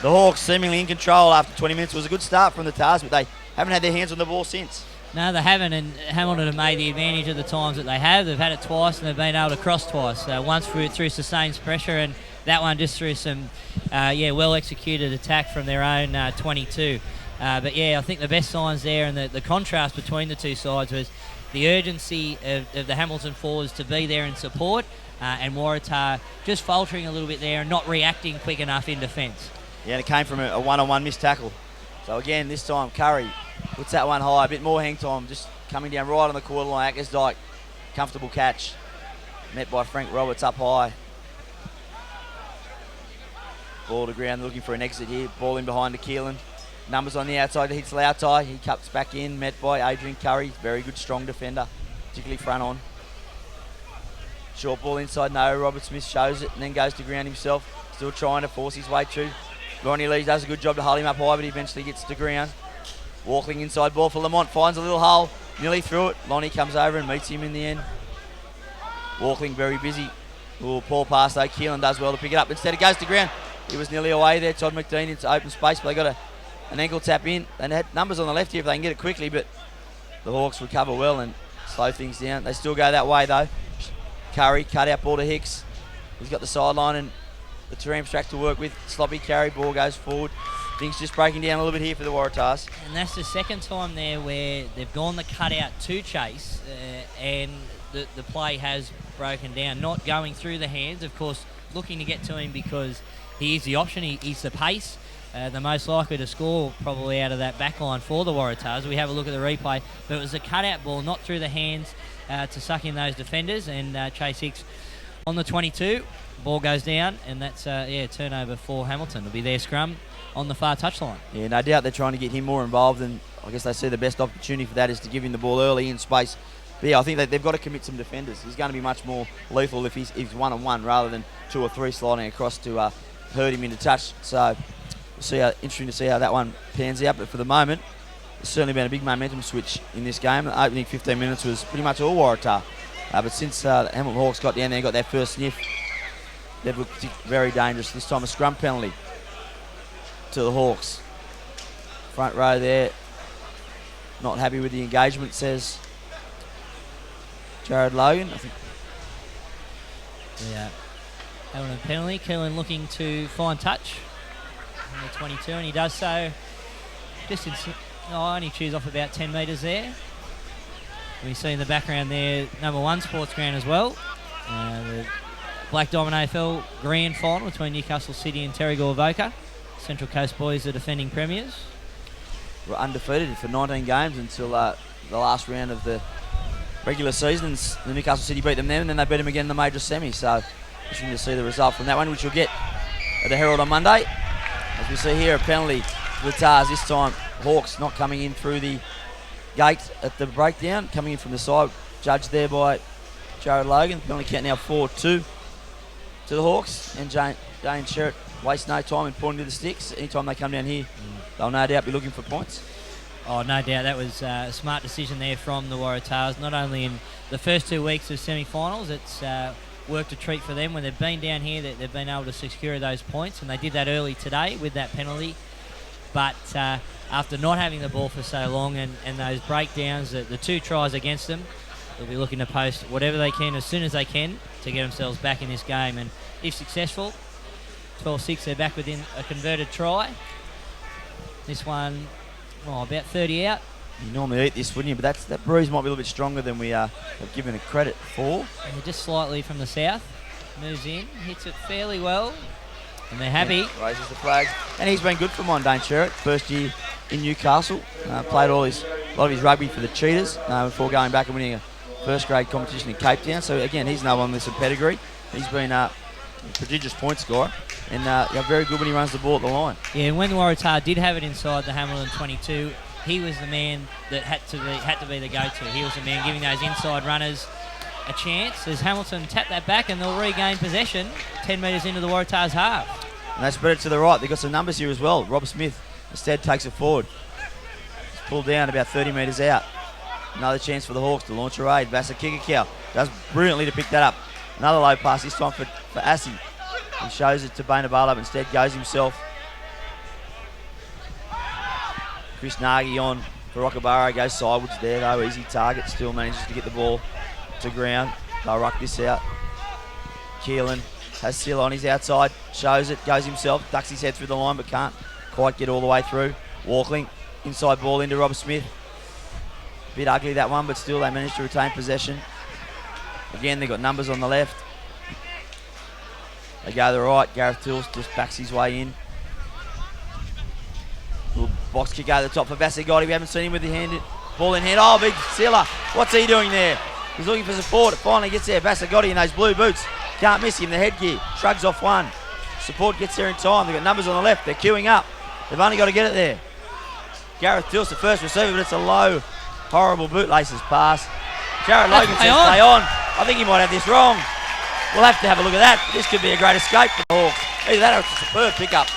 The Hawks seemingly in control after 20 minutes. It was a good start from the Tars, but they haven't had their hands on the ball since. No, they haven't, and Hamilton have made the advantage of the times that they have. They've had it twice, and they've been able to cross twice. Once through sustained pressure, and that one just through some well-executed attack from their own 22. But yeah, I think the best signs there, and the contrast between the two sides was the urgency of the Hamilton forwards to be there in support, and Waratah just faltering a little bit there and not reacting quick enough in defence. Yeah, and it came from a one-on-one missed tackle. So again, this time Curry puts that one high, a bit more hang time, just coming down right on the quarter line. Ackersdyke, comfortable catch, met by Frank Roberts up high. Ball to ground, looking for an exit here. Ball in behind to Keelan. Numbers on the outside, hits Lautai. He cuts back in, met by Adrian Curry. Very good, strong defender, particularly front on. Short ball inside, no. Robert Smith shows it and then goes to ground himself. Still trying to force his way through. Ronnie Lee does a good job to hold him up high, but he eventually gets to ground. Walking inside ball for Lamont, finds a little hole, nearly through it. Lonnie comes over and meets him in the end. Walking very busy. Paul pass though, Keelan does well to pick it up. Instead it goes to ground. He was nearly away there, Todd McDean into open space, but they got an ankle tap in. They had numbers on the left here if they can get it quickly, but the Hawks recover well and slow things down. They still go that way though. Curry, cut out ball to Hicks. He's got the sideline and the Taram track to work with. Sloppy carry, ball goes forward. Things just breaking down a little bit here for the Waratahs. And that's the second time there where they've gone the cutout to Chase and the play has broken down. Not going through the hands, of course, looking to get to him because he is the option, he's the pace. The most likely to score probably out of that back line for the Waratahs. We have a look at the replay, but it was a cutout ball, not through the hands to suck in those defenders, and Chase Hicks on the 22. Ball goes down, and that's turnover for Hamilton. It'll be their scrum on the far touchline. Yeah, no doubt they're trying to get him more involved, and I guess they see the best opportunity for that is to give him the ball early in space. But yeah, I think they've got to commit some defenders. He's going to be much more lethal if he's one-on-one rather than 2 or 3 sliding across to hurt him into touch. So we'll see interesting to see how that one pans out. But for the moment, there's certainly been a big momentum switch in this game. The opening 15 minutes was pretty much all Waratah. But since the Hamilton Hawks got down there and got their first sniff, they've looked very dangerous. This time a scrum penalty to the Hawks. Front row there, not happy with the engagement, says Jared Logan. I think. Yeah, having a penalty. Keelan looking to find touch on the 22, and he does so. Only chews off about 10 metres there. We see in the background there, number 1 sports ground as well. The Black Diamond AFL grand final between Newcastle City and Terrigal Avoca. Central Coast boys are defending premiers. Were undefeated for 19 games until the last round of the regular season. And the Newcastle City beat them then, and then they beat them again in the major semi. So interesting to see the result from that one, which we'll get at the Herald on Monday. As we see here, a penalty for the Tars this time. Hawks not coming in through the gate at the breakdown, coming in from the side. Judged there by Jared Logan. Penalty count now 4-2 to the Hawks, and Jane Sherritt waste no time in pointing to the sticks. Anytime they come down here, they'll no doubt be looking for points. Oh, no doubt. That was a smart decision there from the Waratahs. Not only in the first 2 weeks of semi-finals, it's worked a treat for them. When they've been down here, they've been able to secure those points, and they did that early today with that penalty. But after not having the ball for so long and those breakdowns, the 2 tries against them, they'll be looking to post whatever they can as soon as they can to get themselves back in this game. And if successful, 12-6, they're back within a converted try. This one, about 30 out. You normally eat this, wouldn't you? But that bruise might be a little bit stronger than we have given it credit for. And just slightly from the south. Moves in, hits it fairly well. And they're happy. Yeah, raises the flag. And he's been good for Mondane Sherritt. First year in Newcastle. Played a lot of his rugby for the Cheetahs before going back and winning a first grade competition in Cape Town. So again, he's no one with some pedigree. He's been a prodigious point scorer. And very good when he runs the ball at the line. Yeah, and when the Waratah did have it inside the Hamilton 22, he was the man that had to be the go-to. He was the man giving those inside runners a chance as Hamilton tapped that back, and they'll regain possession 10 metres into the Waratahs' half. And they spread it to the right. They've got some numbers here as well. Rob Smith instead takes it forward. It's pulled down about 30 metres out. Another chance for the Hawks to launch a raid. Vasa Kikakau does brilliantly to pick that up. Another low pass, this time for Assi. He shows it to Bainabala, but instead goes himself. Chris Nagy on for Rockabara, goes sideways there though, easy target, still manages to get the ball to ground. They'll ruck this out. Keelan has Silla on his outside, shows it, goes himself, ducks his head through the line but can't quite get all the way through. Walkling, inside ball into Rob Smith. Bit ugly that one, but still they managed to retain possession. Again, they've got numbers on the left. They go to the right. Gareth Tills just backs his way in. Little box kick over the top for Vasagotti. We haven't seen him with the ball in hand. Oh, big Silla. What's he doing there? He's looking for support. It finally gets there. Vasagotti in those blue boots. Can't miss him. The headgear. Shrugs off one. Support gets there in time. They've got numbers on the left. They're queuing up. They've only got to get it there. Gareth Tills, the first receiver, but it's a low, horrible bootlaces pass. Jared Logan says play on. I think he might have this wrong. We'll have to have a look at that. This could be a great escape for the Hawks. Either that or it's a superb pickup.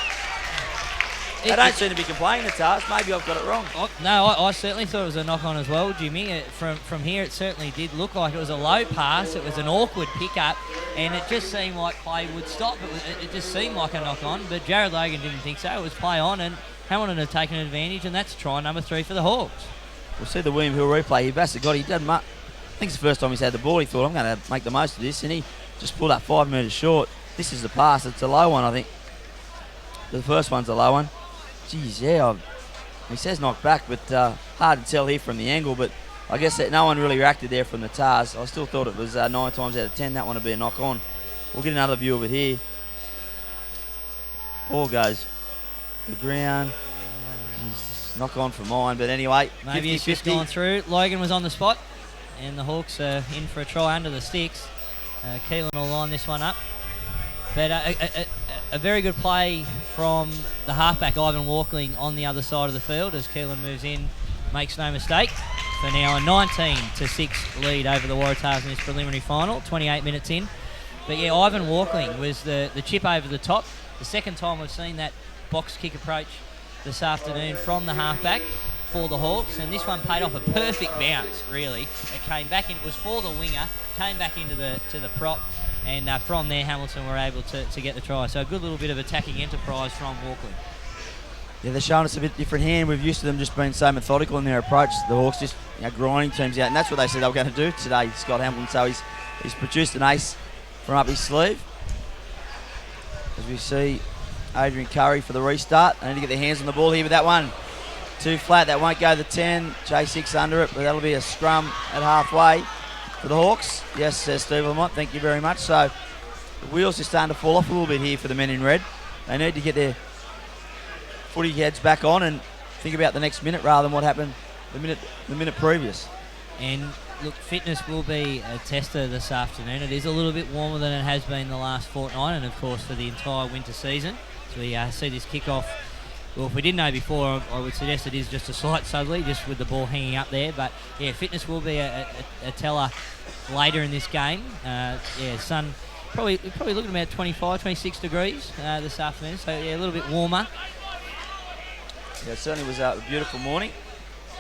They don't seem to be complaining, the Tars. Maybe I've got it wrong. No, I certainly thought it was a knock-on as well, Jimmy. From here, it certainly did look like it was a low pass. It was an awkward pickup, and it just seemed like play would stop. It just seemed like a knock-on, but Jared Logan didn't think so. It was play on, and Hamilton had taken advantage, and that's try number 3 for the Hawks. We'll see the William Hill replay here. Bassett got it. He done much. I think it's the first time he's had the ball. He thought, I'm going to make the most of this, and he just pulled up 5 metres short. This is the pass. It's a low one, I think. The first one's a low one. Geez, yeah. He says knocked back, but hard to tell here from the angle. But I guess that no one really reacted there from the Tars. I still thought it was 9 times out of 10 that one would be a knock on. We'll get another view of it here. Ball goes to the ground. Jeez, knock on for mine, but anyway. Maybe it's just gone through. Logan was on the spot, and the Hawks are in for a try under the sticks. Keelan will line this one up. But a very good play from the halfback, Ivan Walkling, on the other side of the field as Keelan moves in, makes no mistake. For now a 19-6 lead over the Waratahs in this preliminary final, 28 minutes in. But yeah, Ivan Walkling was the chip over the top. The second time we've seen that box kick approach this afternoon from the halfback for the Hawks, and this one paid off a perfect bounce, really. It came back in, it was for the winger, came back into the prop, and from there Hamilton were able to get the try. So a good little bit of attacking enterprise from Walkling. Yeah, they're showing us a bit different hand. We're used to them just being so methodical in their approach. The Hawks just grinding teams out, and that's what they said they were going to do today, Scott Hamilton. So he's produced an ace from up his sleeve. As we see Adrian Curry for the restart. They need to get their hands on the ball here with that one. Too flat, that won't go the 10. J6 under it, but that'll be a scrum at halfway for the Hawks. Yes, says Steve Lamont, thank you very much. So the wheels are starting to fall off a little bit here for the men in red. They need to get their footy heads back on and think about the next minute rather than what happened the minute previous. And look, fitness will be a tester this afternoon. It is a little bit warmer than it has been the last fortnight, and of course for the entire winter season. So we see this kick-off. Well, if we didn't know before, I would suggest it is just a slight southerly, just with the ball hanging up there. But yeah, fitness will be a teller later in this game. Sun probably looking about 25, 26 degrees this afternoon. So yeah, a little bit warmer. Yeah, it certainly was a beautiful morning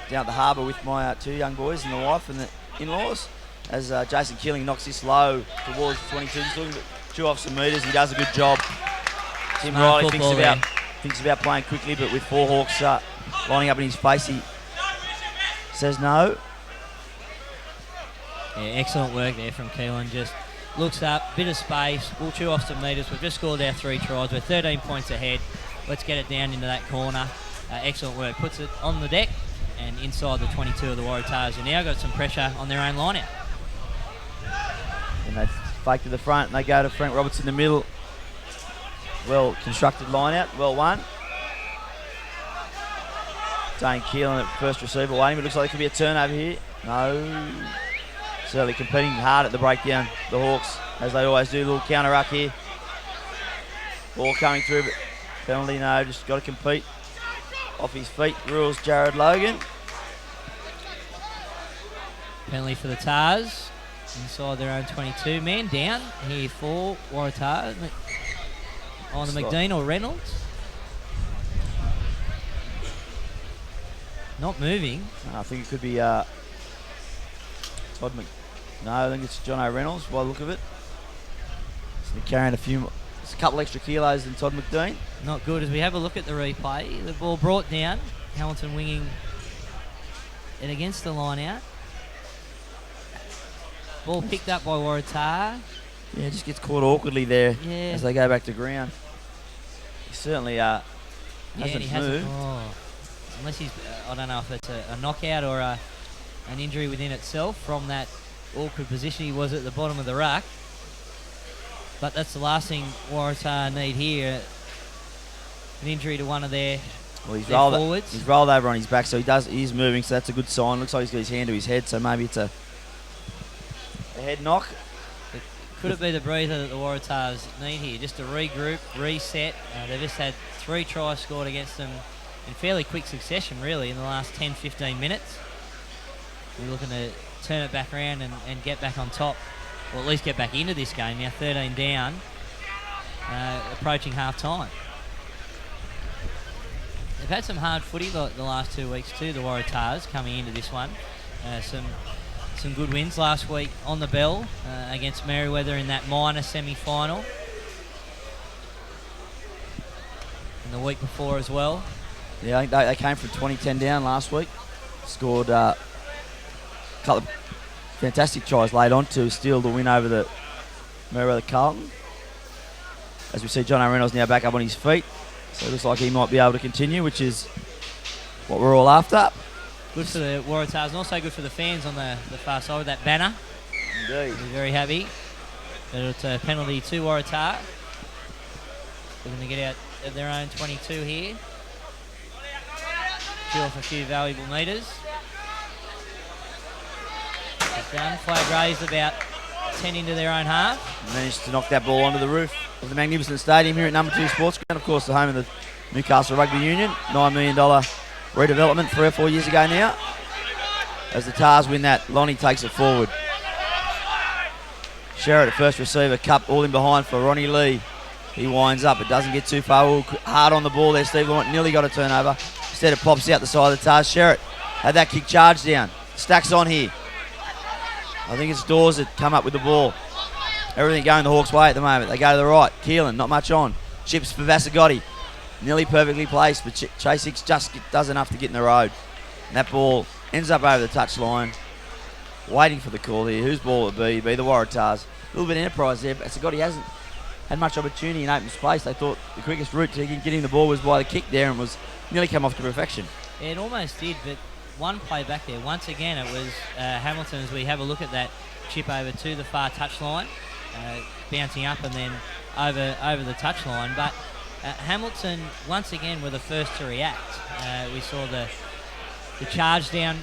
down at the harbour with my 2 young boys and the wife and the in-laws. As Jason Keeling knocks this low towards 22, just looking to chew off some metres. He does a good job. Tim Riley thinks about playing quickly, but with 4 Hawks lining up in his face, he says no. Yeah, excellent work there from Keelan. Just looks up, bit of space, we'll chew off some metres. We've just scored our 3 tries. We're 13 points ahead. Let's get it down into that corner. Excellent work. Puts it on the deck and inside the 22 of the Waratahs, who now got some pressure on their own line out. And they fake to the front, and they go to Frank Roberts in the middle. Well constructed line out, well won. Dane Keelan at first receiver waiting, but it looks like there could be a turnover here. No. Certainly competing hard at the breakdown, the Hawks, as they always do. A little counter ruck here. Ball coming through, but penalty no, just got to compete. Off his feet, rules Jared Logan. Penalty for the Tars. Inside their own 22. Man down here for Waratah. On the McDean or Reynolds. Not moving. I think it could be Todd No, I think it's John Reynolds by the look of it. He's carrying a couple extra kilos than Todd McDean. Not good. As we have a look at the replay, the ball brought down. Hamilton winging it against the line out. Ball picked up by Waratah. Yeah, just gets caught awkwardly there as they go back to ground. He certainly hasn't moved. Unless he's, I don't know if it's a knockout or an injury within itself from that awkward position he was at the bottom of the ruck. But that's the last thing Waratah need here. An injury to one of their forwards. He's rolled over on his back, so he is moving, so that's a good sign. Looks like he's got his hand to his head, so maybe it's a head knock. Could it be the breather that the Waratahs need here? Just to regroup, reset. They've just had 3 tries scored against them in fairly quick succession, really, in the last 10-15 minutes. We're looking to turn it back around and get back on top, or at least get back into this game now, 13 down, approaching half-time. they've had some hard footy the last 2 weeks too, the Waratahs, coming into this one. Some good wins last week on the bell against Merewether in that minor semi-final. And the week before as well. Yeah, I think they came from 20-10 down last week. Scored a couple of fantastic tries late on to steal the win over the Merewether Carlton. As we see, John O. Reynolds now back up on his feet. So it looks like he might be able to continue, which is what we're all after. Good for the Waratahs and also good for the fans on the far side with that banner. Indeed. They're very happy. But it's a penalty to Waratah. They're going to get out of their own 22 here. Kill off a few valuable metres. It's done. Flag raised about 10 into their own half. Managed to knock that ball onto the roof of the magnificent stadium here at Number 2 Sports Ground. Of course, the home of the Newcastle Rugby Union. $9 million redevelopment 3 or 4 years ago now. As the Tars win that, Lonnie takes it forward. Sherritt at first receiver, Cup all in behind for Ronnie Lee. He winds up, it doesn't get too far. Ooh, hard on the ball there, Steve Lamont nearly got a turnover. Instead it pops out the side of the Tars. Sherritt had that kick charge down. Stacks on here. I think it's Dawes that come up with the ball. Everything going the Hawks' way at the moment. They go to the right. Keelan, not much on. Chips for Vasagotti. Nearly perfectly placed, but Chase Hicks just does enough to get in the road. And that ball ends up over the touchline. Waiting for the call here. Whose ball would it be? Be the Waratahs. A little bit of enterprise there, but Vasagotti hasn't had much opportunity in open space. They thought the quickest route to getting the ball was by the kick there and was nearly come off to perfection. Yeah, it almost did, but one play back there. Once again, it was Hamilton as we have a look at that chip over to the far touchline, bouncing up and then over the touchline. But Hamilton, once again, were the first to react. We saw the charge down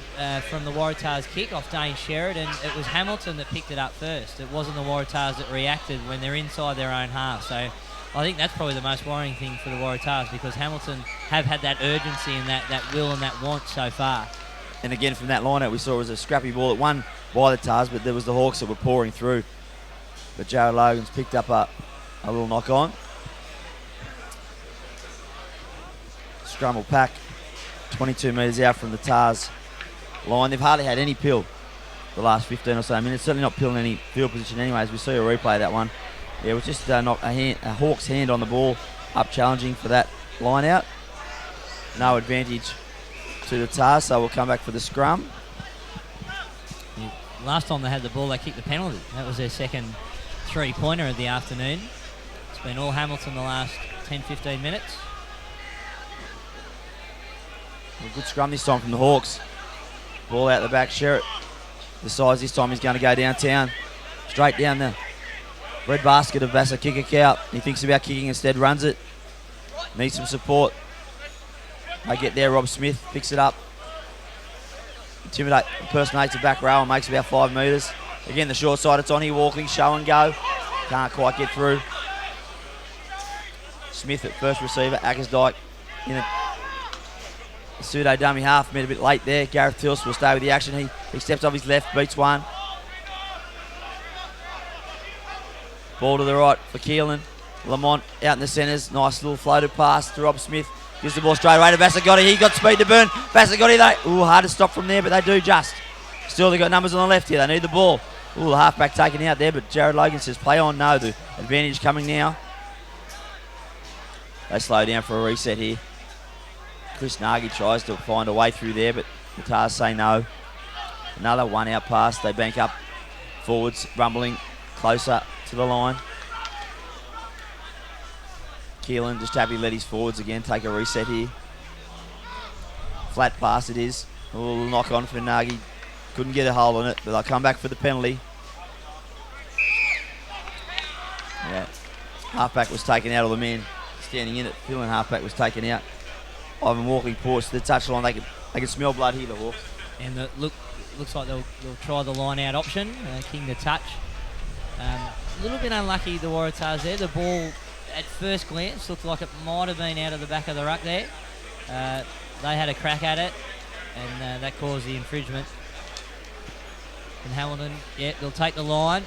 from the Waratahs kick off Dane Sherritt, and it was Hamilton that picked it up first. It wasn't the Waratahs that reacted when they're inside their own half. So I think that's probably the most worrying thing for the Waratahs, because Hamilton have had that urgency and that will and that want so far. And again, from that line out, we saw it was a scrappy ball that won by the Tars, but there was the Hawks that were pouring through. But Jared Logan's picked up a little knock on. Scrum will pack 22 metres out from the Tars line. They've hardly had any pill the last 15 or so minutes. Certainly not pilling any field position anyways. We see a replay of that one. Yeah, it was just a Hawks hand on the ball, up challenging for that line out. No advantage to the Tars, so we'll come back for the scrum. Last time they had the ball, they kicked the penalty. That was their second three-pointer of the afternoon. It's been all Hamilton the last 10-15 minutes. A good scrum this time from the Hawks. Ball out the back. Sherritt decides this time he's going to go downtown. Straight down the red basket of Vassar Kikakau. He thinks about kicking instead, runs it. Needs some support. They get there. Rob Smith picks it up. Impersonates the back row and makes about 5 metres. Again, the short side, it's on here. Walking, show and go. Can't quite get through. Smith at first receiver. Ackersdyke in a pseudo dummy half, made a bit late there. Gareth Tilson will stay with the action. He steps off his left, beats one. Ball to the right for Keelan. Lamont out in the centres. Nice little floated pass to Rob Smith. Gives the ball straight away to Vasagotti. He got speed to burn. Vasagotti, hard to stop from there, but they do just. Still, they've got numbers on the left here. They need the ball. The halfback taken out there, but Jared Logan says play on. No, the advantage coming now. They slow down for a reset here. Chris Nagy tries to find a way through there, but the Tars say no. Another one out pass. They bank up forwards, rumbling closer to the line. Keelan just happy to let his forwards again take a reset here. Flat pass it is. A little knock on for Nagy. Couldn't get a hold on it, but they'll come back for the penalty. Yeah. Halfback was taken out, of the man standing in it. Feeling halfback was taken out. Ivan Walking paused to the touchline. They can smell blood here, the Hawks. And looks like they'll try the line out option, kicking the touch. A little bit unlucky, the Waratahs there. The ball, at first glance, looked like it might have been out of the back of the ruck there. They had a crack at it, and that caused the infringement. And Hamilton, yeah, they'll take the line.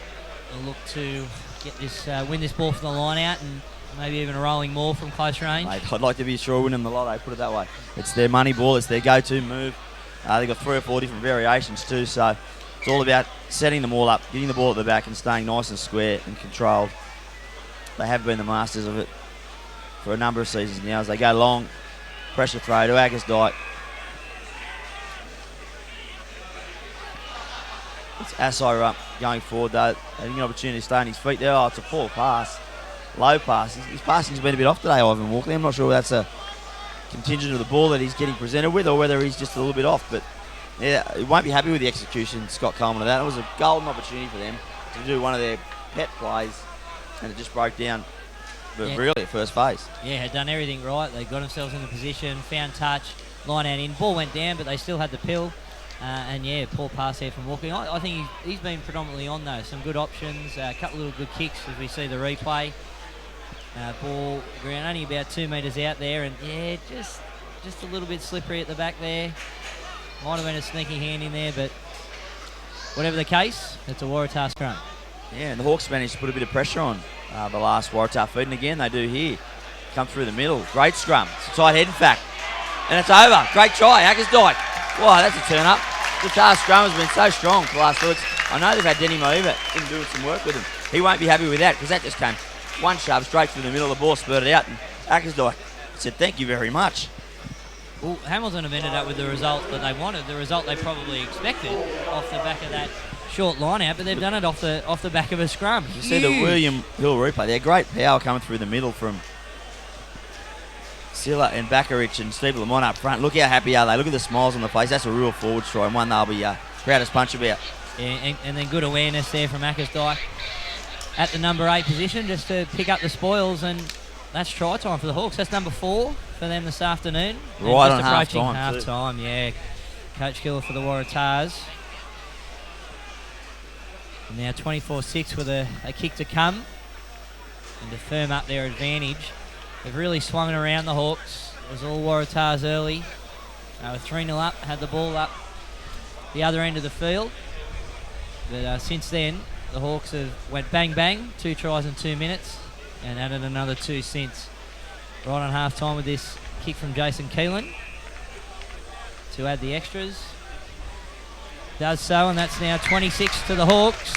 They'll look to get this, win this ball from the line out and maybe even a rolling maul from close range. Mate, I'd like to be sure winning the lotto, put it that way. It's their money ball, it's their go-to move. They've got 3 or 4 different variations too, so it's all about setting them all up, getting the ball at the back and staying nice and square and controlled. They have been the masters of it for a number of seasons now as they go long. Pressure throw to Agus Dyke. It's Asai up going forward though. Having an opportunity to stay on his feet there. Oh, it's a poor pass. Low pass. His passing's been a bit off today, Ivan Walkley. I'm not sure whether that's a contingent of the ball that he's getting presented with or whether he's just a little bit off. But yeah, he won't be happy with the execution, Scott Coleman, of that. It was a golden opportunity for them to do one of their pet plays and it just broke down. But really at first phase. Yeah, had done everything right. They got themselves in the position, found touch, line out in. Ball went down, but they still had the pill. And yeah, poor pass there from Walkley. I think he's been predominantly on though. Some good options, a couple of little good kicks as we see the replay. Ball ground only about 2 metres out there, and yeah, just a little bit slippery at the back there. Might have been a sneaky hand in there, but whatever the case, it's a Waratah scrum. Yeah, and the Hawks managed to put a bit of pressure on the last Waratah feed, and again they do here. Come through the middle, great scrum. It's a tight head in fact, and it's over. Great try, Agus Dyke. Wow, that's a turn up. The Waratah scrum has been so strong for the last 2 weeks. I know they've had Denny Mover in doing some work with him. He won't be happy with that because that just came one shove straight through the middle of the ball, spurted out, and Agus Dyke said thank you very much. Well, Hamilton have ended up with the result that they wanted, the result they probably expected off the back of that short line out, but they've done it off the back of a scrum. You see the William Hill replay there, great power coming through the middle from Silla and Bakarich and Steve Lamont up front. Look how happy are they, look at the smiles on the face. That's a real forward try and one they'll be proudest punch about. Yeah, and then good awareness there from Agus Dyke at the number 8 position just to pick up the spoils, and that's try time for the Hawks. That's number 4 for them this afternoon. Right on half time, yeah. Coach Killer for the Waratahs. And now 24-6 with a kick to come and to firm up their advantage. They've really swung it around, the Hawks. It was all Waratahs early. They were 3-0 up, had the ball up the other end of the field. But since then, the Hawks have went bang bang, 2 tries in 2 minutes, and added another 2 since. Right on half time with this kick from Jason Keelan to add the extras. Does so, and that's now 26 to the Hawks,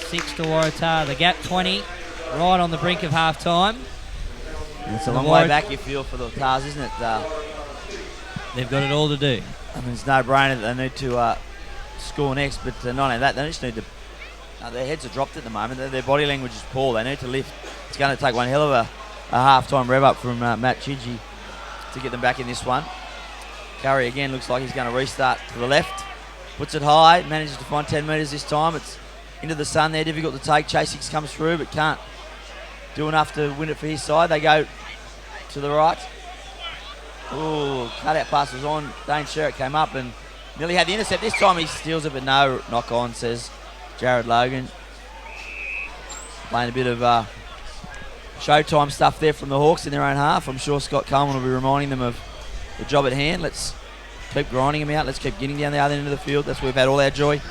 6 to Waratah. The gap 20, right on the brink of half time. It's a long way back, you feel, for the Tars, isn't it? They've got it all to do. I mean, it's no brainer that they need to score next, but not only that, they just need to. Their heads are dropped at the moment. Their body language is poor. They need to lift. It's going to take one hell of a half-time rev up from Matt Chidgey to get them back in this one. Curry again looks like he's going to restart to the left. Puts it high, manages to find 10 metres this time. It's into the sun there, difficult to take. Chasix comes through, but can't do enough to win it for his side. They go to the right. Ooh, cutout pass was on. Dane Sherritt came up and nearly had the intercept. This time he steals it, but no knock on, says Jared Logan. Playing a bit of showtime stuff there from the Hawks in their own half. I'm sure Scott Coleman will be reminding them of the job at hand. Let's keep grinding them out. Let's keep getting down the other end of the field. That's where we've had all our joy.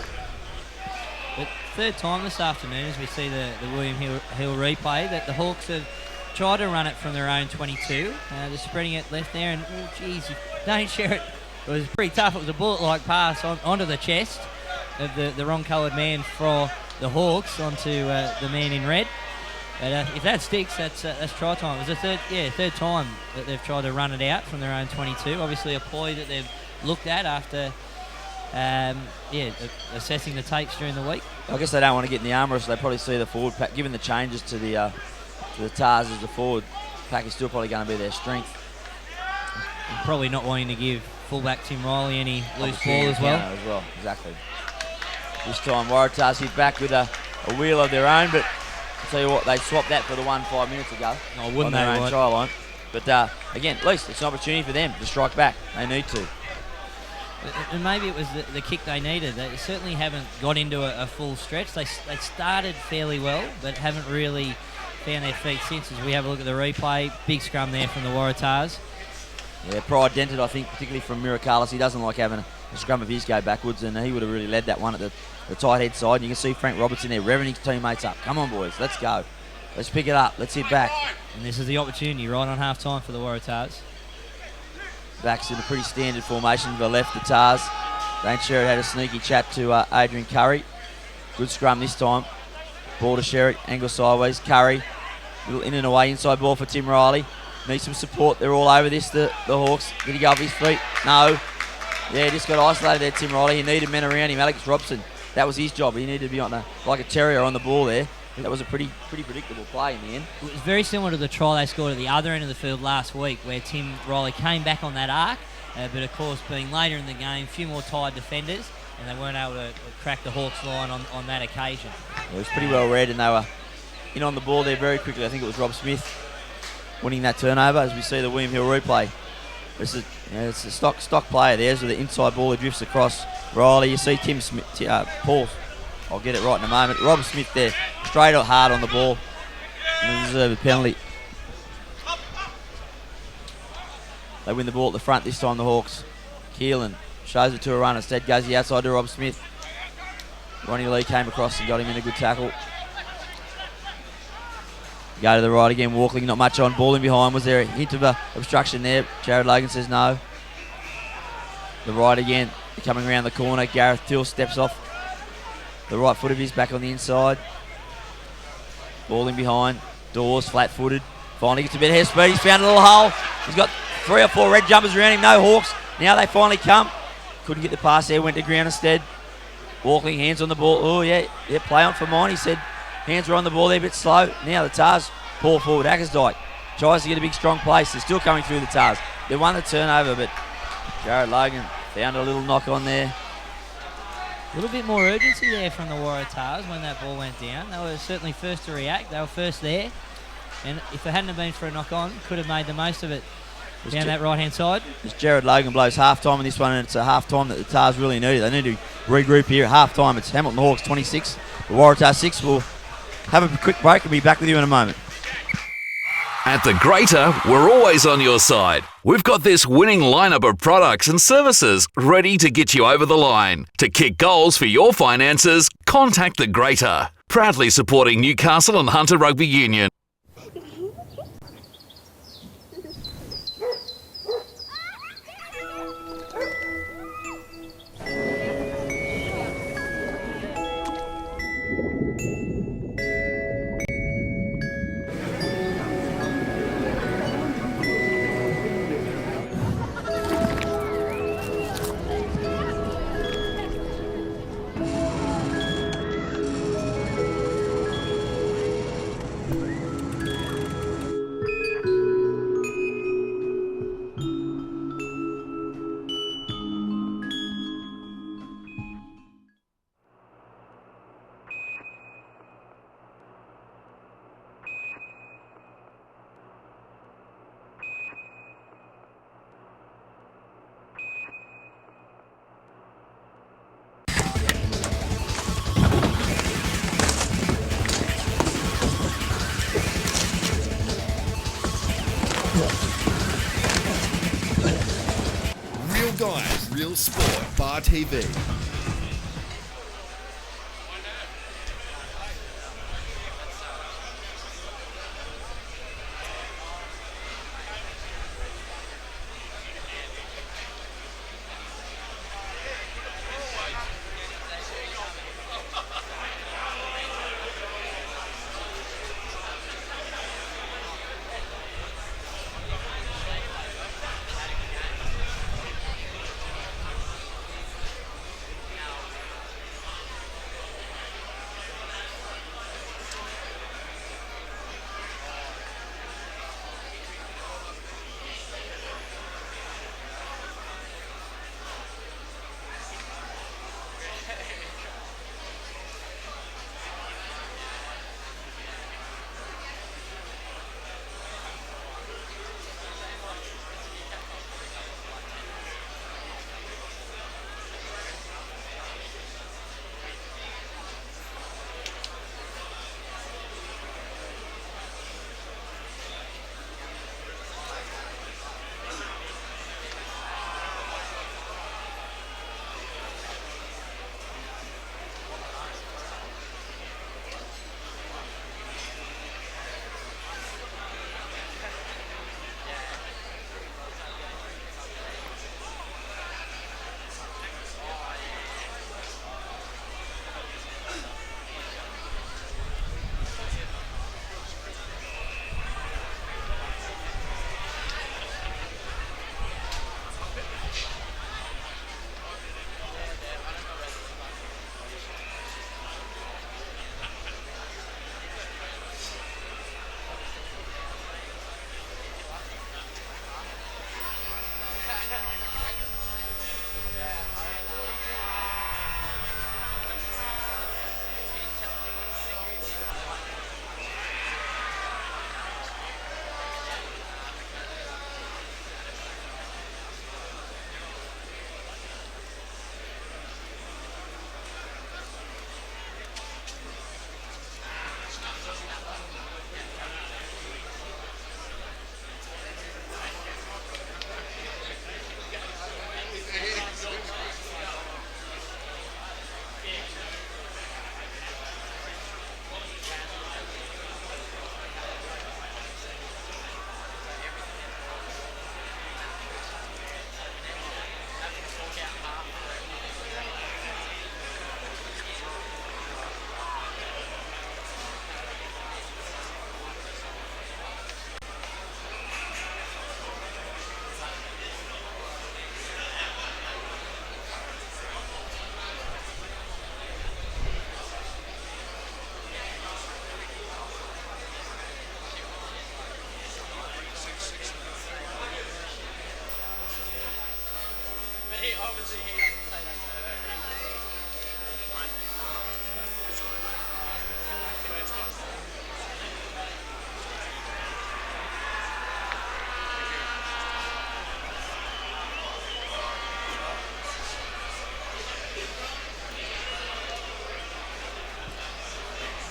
But third time this afternoon as we see the William Hill replay that the Hawks have tried to run it from their own 22. They're spreading it left there, and oh geez, Dane Sherritt, it was pretty tough. It was a bullet-like pass onto the chest of the wrong-coloured man for the Hawks onto the man in red. But if that sticks, that's try time. It was the third time that they've tried to run it out from their own 22. Obviously a ploy that they've looked at after assessing the tapes during the week. I guess they don't want to get in the armour, so they probably see the forward pack. Given the changes to the Tars as the forward pack is still probably going to be their strength. And probably not wanting to give fullback Tim Riley any loose ball as well. Exactly. This time Waratahs hit back with a wheel of their own, but I'll tell you what, they swapped that for the one 5 minutes ago. Oh, wouldn't on they? Their own try line. But again, at least it's an opportunity for them to strike back. They need to. And maybe it was the kick they needed. They certainly haven't got into a full stretch. They started fairly well, but haven't really found their feet since. As we have a look at the replay, big scrum there from the Waratahs. Yeah, pride dented, I think, particularly from Miracalis. He doesn't like having a scrum of his go backwards, and he would have really led that one at the tight head side. And you can see Frank Roberts in there revving his teammates up. Come on, boys, let's go. Let's pick it up. Let's hit back. And this is the opportunity right on half-time for the Waratahs. Back's in a pretty standard formation to the left, the Tars. Dane Sherritt had a sneaky chat to Adrian Curry. Good scrum this time. Ball to Sherritt, angle sideways. Curry, little in and away, inside ball for Tim Riley. Needs some support. They're all over this, the Hawks. Did he go off his feet? No. Yeah, just got isolated there, Tim Riley. He needed men around him. Alex Robson, that was his job. He needed to be like a terrier on the ball there. That was a pretty predictable play in the end. It was very similar to the try they scored at the other end of the field last week, where Tim Riley came back on that arc, but of course being later in the game, a few more tired defenders, and they weren't able to crack the Hawks line on that occasion. It was pretty well read, and they were in on the ball there very quickly. I think it was Rob Smith winning that turnover, as we see the William Hill replay. It's a stock player there, so the inside ball that drifts across Riley. You see Tim Smith, Paul. I'll get it right in a moment. Rob Smith there, straight up hard on the ball. And they deserve a penalty. They win the ball at the front this time, the Hawks. Keelan shows it to a run. Instead goes the outside to Rob Smith. Ronnie Lee came across and got him in a good tackle. Go to the right again, Walkling, not much on. Ball in behind. Was there a hint of a obstruction there? Jared Logan says no. The right again, coming around the corner. Gareth Till steps off. The right foot of his back on the inside. Ball in behind. Dawes, flat-footed. Finally gets a bit of speed. He's found a little hole. He's got 3 or 4 red jumpers around him. No Hawks. Now they finally come. Couldn't get the pass there. Went to ground instead. Walkling, hands on the ball. Oh, yeah, play on for mine. He said hands were on the ball there, a bit slow. Now the Tars pull forward. Ackersdyke tries to get a big, strong place. They're still coming through the Tars. They won the turnover, but Jared Logan found a little knock on there. A little bit more urgency there from the Waratahs when that ball went down. They were certainly first to react. They were first there. And if it hadn't have been for a knock-on, could have made the most of it down that right-hand side. As Jared Logan blows half-time in this one, and it's a half-time that the Tars really need. They need to regroup here at half-time. It's Hamilton Hawks 26, the Waratah 6. We'll have a quick break and be back with you in a moment. At The Greater, we're always on your side. We've got this winning lineup of products and services ready to get you over the line. To kick goals for your finances, contact The Greater. Proudly supporting Newcastle and Hunter Rugby Union. Real guys, real sport, Bar TV.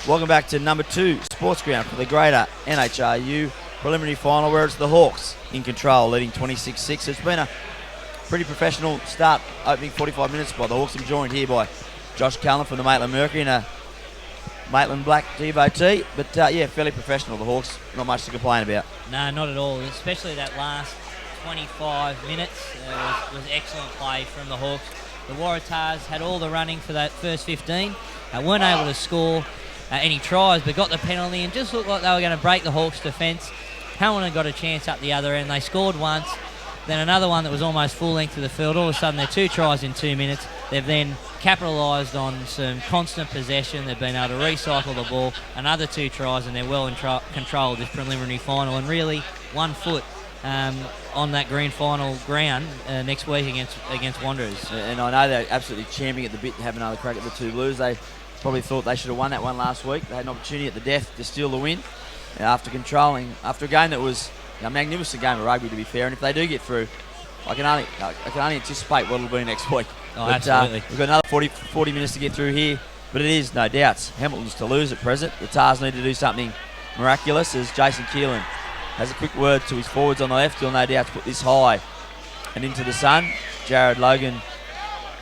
Welcome back to number 2 Sports Ground for the Greater NHRU preliminary final, where it's the Hawks in control, leading 26-6. It's been a pretty professional start, opening 45 minutes by the Hawks. I'm joined here by Josh Cullen from the Maitland Mercury and a Maitland Black devotee. But yeah, fairly professional, the Hawks. Not much to complain about. No, not at all. Especially that last 25 minutes was excellent play from the Hawks. The Waratahs had all the running for that first 15. Weren't able to score any tries, but got the penalty and just looked like they were going to break the Hawks' defence. Hamilton got a chance up the other end. They scored once, then another one that was almost full length of the field. All of a sudden, they're 2 tries in 2 minutes. They've then capitalised on some constant possession. They've been able to recycle the ball. Another 2 tries, and they're well in control of this preliminary final. And really, 1 foot on that grand final ground next week against Wanderers. And I know they're absolutely champing at the bit to have another crack at the 2 Blues. They probably thought they should have won that one last week. They had an opportunity at the death to steal the win after a game that was a magnificent game of rugby, to be fair. And if they do get through, I can only anticipate what it'll be next week. Oh, but, absolutely. We've got another 40 minutes to get through here, but it is no doubts Hamilton's to lose at present. The Tars need to do something miraculous, as Jason Keelan has a quick word to his forwards on the left. He'll no doubt put this high and into the sun. Jared Logan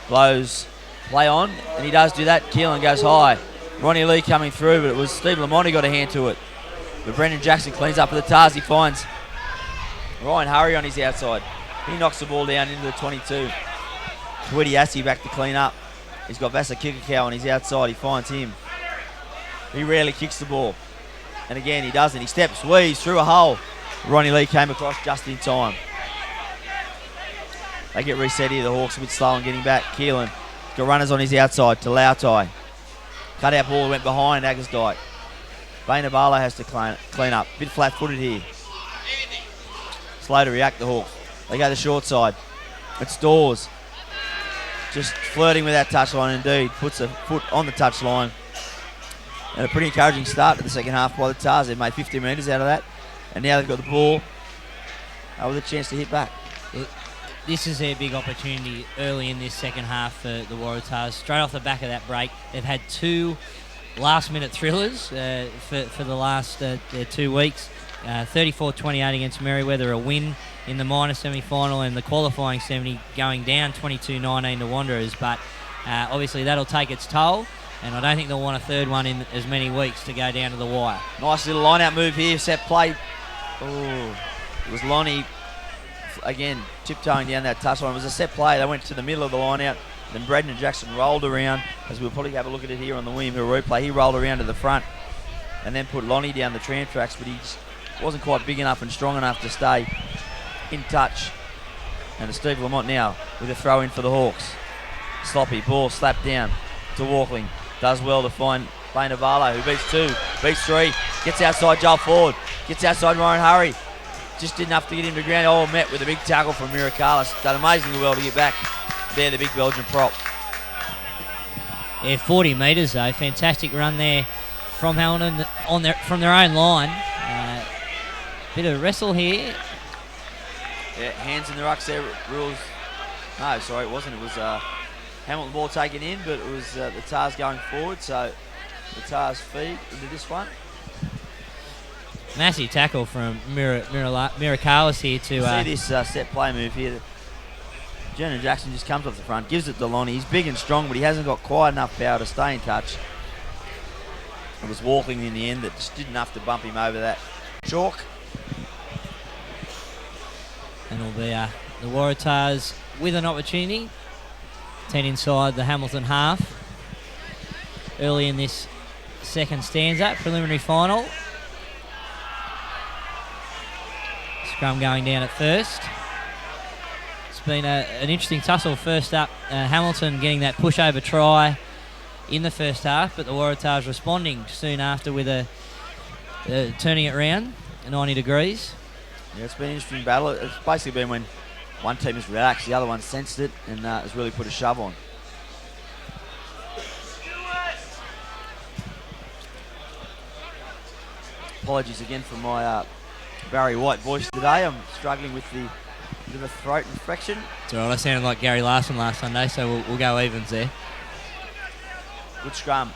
blows play on, and he does do that. Keelan goes high. Ronnie Lee coming through, but it was Steve Lamont who got a hand to it. But Brendan Jackson cleans up for the Tars. He finds Ryan Hurry on his outside. He knocks the ball down into the 22. Tweedy Assey back to clean up. He's got Vasa Kikakau on his outside. He finds him. He rarely kicks the ball. And again, he doesn't. He steps, weaves through a hole. Ronnie Lee came across just in time. They get reset here. The Hawks a bit slow on getting back. Keelan got runners on his outside to Lautai. Cut out ball went behind Agasdyke. Bainabala has to clean up. Bit flat-footed here. Slow to react, the Hawks. They go the short side. It's Dawes. Just flirting with that touchline indeed. Puts a foot on the touchline. And a pretty encouraging start to the second half by the Tars. They've made 50 metres out of that. And now they've got the ball with a chance to hit back. This is their big opportunity early in this second half for the Waratahs. Straight off the back of that break, they've had 2 last-minute thrillers for the last 2 weeks. 34-28 against Merewether, a win in the minor semi-final, and the qualifying 70 going down 22-19 to Wanderers. But obviously that'll take its toll, and I don't think they'll want a third one in as many weeks to go down to the wire. Nice little line-out move here, set play. Oh, it was Lonnie, again, tiptoeing down that touchline. It was a set play. They went to the middle of the line-out. Then Brendan Jackson rolled around, as we'll probably have a look at it here on the William Hill replay. He rolled around to the front and then put Lonnie down the tram tracks, but he just wasn't quite big enough and strong enough to stay in touch. And it's Steve Lamont now with a throw in for the Hawks. Sloppy ball slapped down to Walkling. Does well to find Bainavalo, who beats 2, beats 3, gets outside Joel Ford, gets outside Ryan Hurry. Just did enough to get him to ground. All met with a big tackle from Miracalis. Done amazingly well to get back there, the big Belgian prop. Yeah, 40 metres though. Fantastic run there from Hamilton from their own line. Bit of wrestle here. Yeah, hands in the rucks there. Rules. No, sorry, it wasn't. It was Hamilton ball taken in, but it was the Tars going forward. So the Tars feed into this one. Massive tackle from Miracalis here to... See this set play move here. Brendan Jackson just comes off the front, gives it to Lonnie. He's big and strong, but he hasn't got quite enough power to stay in touch. It was Walking in the end that just did enough to bump him over that chalk. And it'll be the Waratahs with an opportunity. 10 inside the Hamilton half. Early in this second stanza, preliminary final. Scrum going down at first. It's been an interesting tussle first up. Hamilton getting that pushover try in the first half, but the Waratahs responding soon after with a turning it round 90 degrees. Yeah, it's been an interesting battle. It's basically been when one team has relaxed, the other one sensed it and has really put a shove on. Apologies again for my Barry White voice today. I'm struggling with the bit of a throat infection. It's all right. I sounded like Gary Larson last Sunday, so we'll go evens there. Good scrum.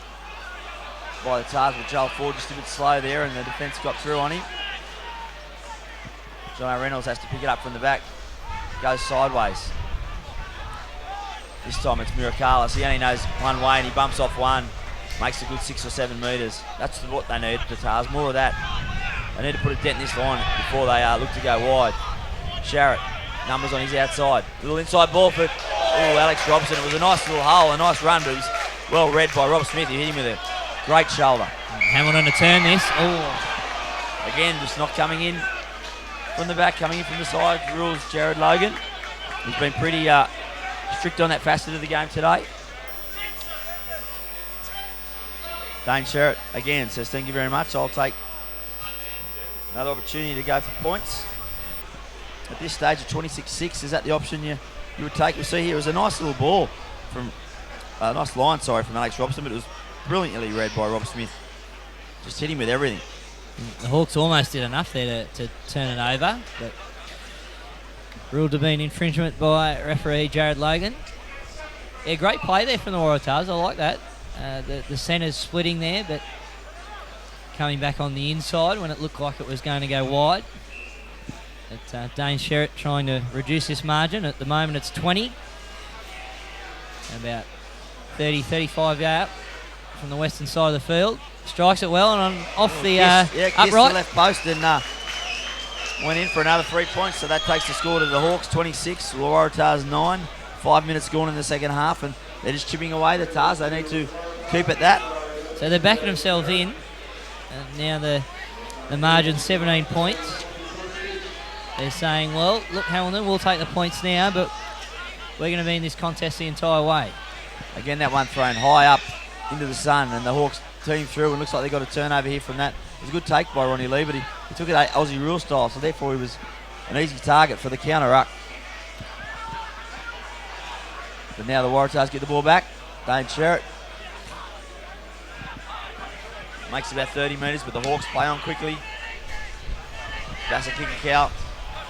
by the Tars, but Joel Ford just a bit slow there, and the defence got through on him. John Reynolds has to pick it up from the back. Goes sideways. This time it's Mirakalis. He only knows one way, and he bumps off one. Makes a good 6 or 7 metres. That's what they need, the Tars. More of that. They need to put a dent in this line before they look to go wide. Sharrett, numbers on his outside. Little inside ball for Alex Robson. It was a nice little hole, a nice run, but he's well read by Rob Smith. He hit him with a great shoulder. Hamilton to turn this. Oh. Again, just not coming in from the back, coming in from the side. Rules Jared Logan. He's been pretty strict on that facet of the game today. Dane Sherritt again says, thank you very much. I'll take another opportunity to go for points. At this stage of 26-6, is that the option you would take? We'll see here. It was a nice little ball from, nice line, from Alex Robson, but it was brilliantly read by Rob Smith. Just hit him with everything. The Hawks almost did enough there to turn it over, but ruled to be an infringement by referee Jared Logan. Yeah, great play there from the Waratahs. I like that. The centre's splitting there, but coming back on the inside when it looked like it was going to go wide. But Dane Sherritt trying to reduce this margin. At the moment it's 20. About 30, 35 out from the western side of the field. Strikes it well and off the upright. The left post and went in for another 3 points. So that takes the score to the Hawks, 26, Waratahs 9. 5 minutes gone in the second half, and they're just chipping away the Tars. They need to keep at that. So they're backing themselves in. And now the margin's 17 points. They're saying, well, look, Hamilton, we'll take the points now, but we're going to be in this contest the entire way. Again, that one thrown high up into the sun, and the Hawks team through, and looks like they got a turnover here from that. It was a good take by Ronnie Lee, but he took it Aussie rule style, so therefore he was an easy target for the counter-ruck. But now the Waratahs get the ball back. Dane Sherritt makes about 30 metres, but the Hawks play on quickly. Bassett kicking out,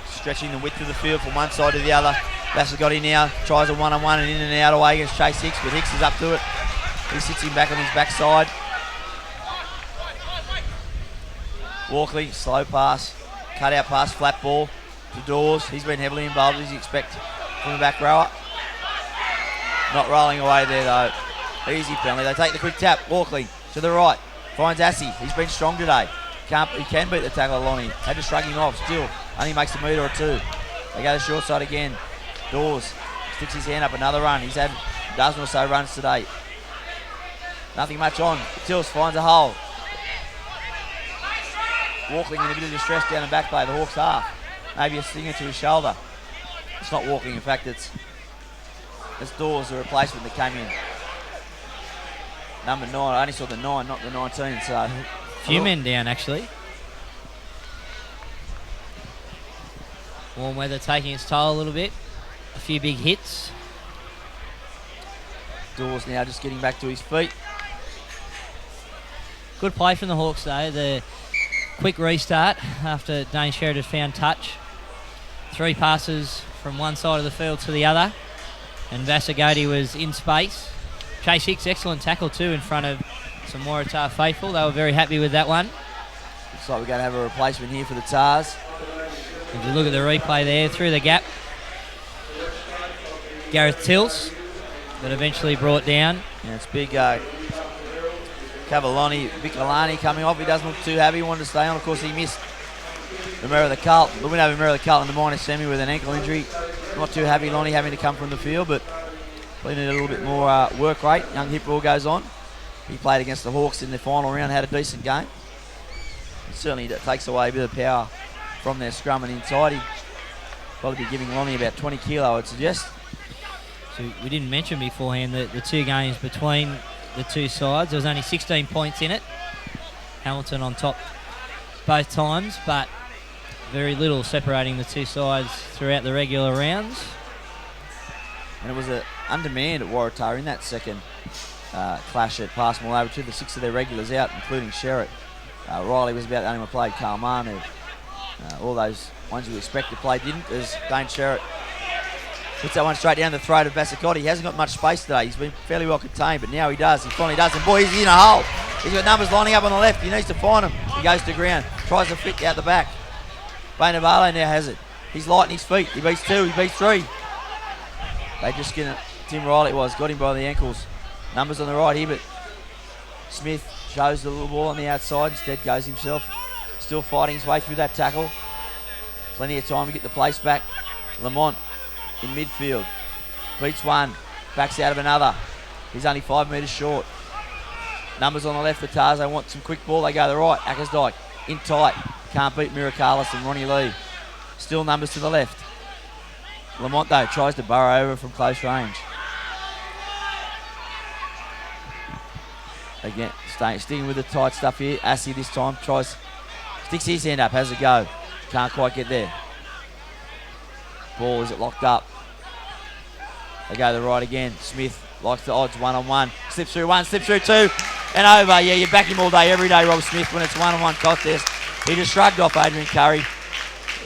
stretching the width of the field from one side to the other. Bassett got in now, tries a one-on-one and in and out away against Chase Hicks, but Hicks is up to it. He sits him back on his backside. Walkley, slow pass, cut out pass, flat ball to Dawes. He's been heavily involved as you expect from the back rower. Not rolling away there though. Easy penalty. They take the quick tap. Walkley to the right. Finds Assey. He's been strong today. He can beat the tackle of Lonnie. Had to shrug him off. Still, only makes a metre or two. They go to the short side again. Dawes sticks his hand up. Another run. He's had a dozen or so runs today. Nothing much on. Tills finds a hole. Walkling in a bit of distress down the back play. The Hawks half. Maybe a stinger to his shoulder. It's not Walkling. In fact, it's Dawes, the replacement that came in. Number 9. I only saw the 9, not the 19. So few men down actually. Warm weather taking its toll a little bit. A few big hits. Dawes now just getting back to his feet. Good play from the Hawks though. The quick restart after Dane Sherritt had found touch. 3 passes from one side of the field to the other. And Vasagoti was in space. Chase Hicks, excellent tackle too in front of some Waratah faithful. They were very happy with that one. Looks like we're going to have a replacement here for the Tars. If you look at the replay there, through the gap, Gareth Tills, but eventually brought down. Yeah, it's big Cavalloni, Vicolani coming off. He doesn't look too happy. He wanted to stay on. Of course, he missed the Merida Carlton. The winner of Merida Carlton in the minor semi with an ankle injury. Not too happy, Lonnie having to come from the field, but probably need a little bit more work rate. Young hip rule goes on. He played against the Hawks in the final round, had a decent game. It certainly takes away a bit of power from their scrum and inside. He'd probably be giving Lonnie about 20 kilo, I'd suggest. So we didn't mention beforehand that the 2 games between the 2 sides, there was only 16 points in it. Hamilton on top both times, but very little separating the 2 sides throughout the regular rounds. And it was an undermanned at Waratah in that second clash at Passmore over to the 6 of their regulars out, including Sherritt. Riley was about the only one played. Carl Manu. All those ones you expect to play didn't, as Dane Sherritt puts that one straight down the throat of Vassacotti. He hasn't got much space today. He's been fairly well contained, but now he does. He finally does. And boy, he's in a hole. He's got numbers lining up on the left. He needs to find them. He goes to ground. Tries to flick out the back. Bainavale now has it. He's light on his feet. He beats 2. He beats 3. They just get it. Tim Riley got him by the ankles. Numbers on the right here, but Smith shows the little ball on the outside. Instead goes himself. Still fighting his way through that tackle. Plenty of time to get the place back. Lamont in midfield. Beats 1. Backs out of another. He's only 5 metres short. Numbers on the left for Tars. They want some quick ball. They go to the right. Ackersdyke in tight. Can't beat Miracalis and Ronnie Lee. Still numbers to the left. Lamont, though, tries to burrow over from close range. Again, sticking with the tight stuff here. Assey this time sticks his hand up, has a go. Can't quite get there. Ball, is it locked up? They go to the right again. Smith likes the odds one-on-one. Slips through 1, slips through 2, and over. Yeah, you back him all day, every day, Rob Smith, when it's one-on-one contest. He just shrugged off Adrian Curry.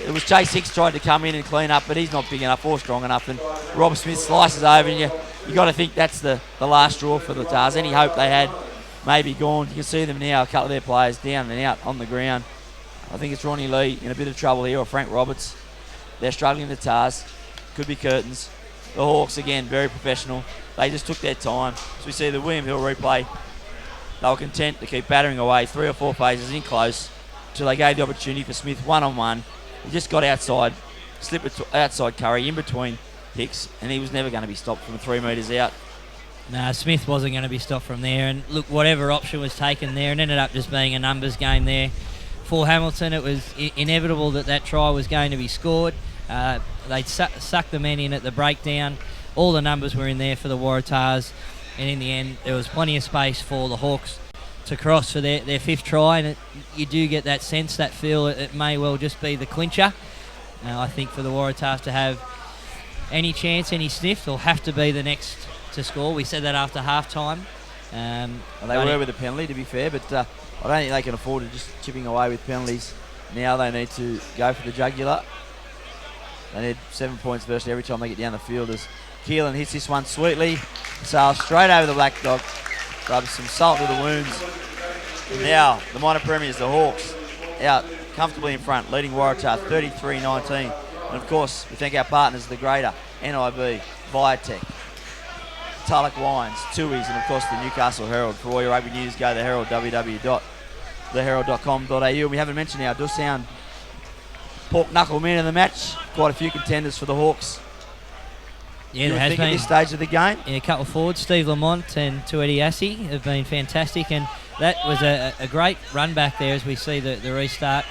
It was Chase Hicks tried to come in and clean up, but he's not big enough or strong enough, and Rob Smith slices over, and you got to think that's the last straw for the Tars. Any hope they had maybe gone. You can see them now, a couple of their players down and out on the ground. I think it's Ronnie Lee in a bit of trouble here, or Frank Roberts. They're struggling, the Tars. Could be curtains. The Hawks, again, very professional. They just took their time. So we see the William Hill replay. They were content to keep battering away 3 or 4 phases in close until they gave the opportunity for Smith one-on-one. He just got outside, slipped outside Curry in between Hicks, and he was never going to be stopped from 3 metres out. No, Smith wasn't going to be stopped from there. And look, whatever option was taken there, it ended up just being a numbers game there. For Hamilton, it was inevitable that try was going to be scored. They sucked the men in at the breakdown. All the numbers were in there for the Waratahs, and in the end, there was plenty of space for the Hawks to cross for their 5th try, and you do get that sense, that feel it may well just be the clincher. I think for the Waratahs to have any chance, any sniff, they'll have to be the next to score. We said that after half-time. Well, they were with a penalty, to be fair, but I don't think they can afford to just chipping away with penalties. Now they need to go for the jugular. They need 7 points virtually every time they get down the field, as Keelan hits this one sweetly. Sails straight over the black dog. Rubs some salt to the wounds. And now, the minor premiers, the Hawks, out comfortably in front, leading Waratah 33-19. And of course, we thank our partners, the Greater, NIB, Viatech, Tulloch Wines, Tui's, and of course the Newcastle Herald. For all your rugby news, go to the Herald, www.theherald.com.au. And we haven't mentioned our Dussown pork knuckle man of the match. Quite a few contenders for the Hawks. Yeah, you there has think been at this stage of the game. Yeah, a couple of forwards, Steve Lamont and Tuedi Assey, have been fantastic, and that was a great run back there as we see the restart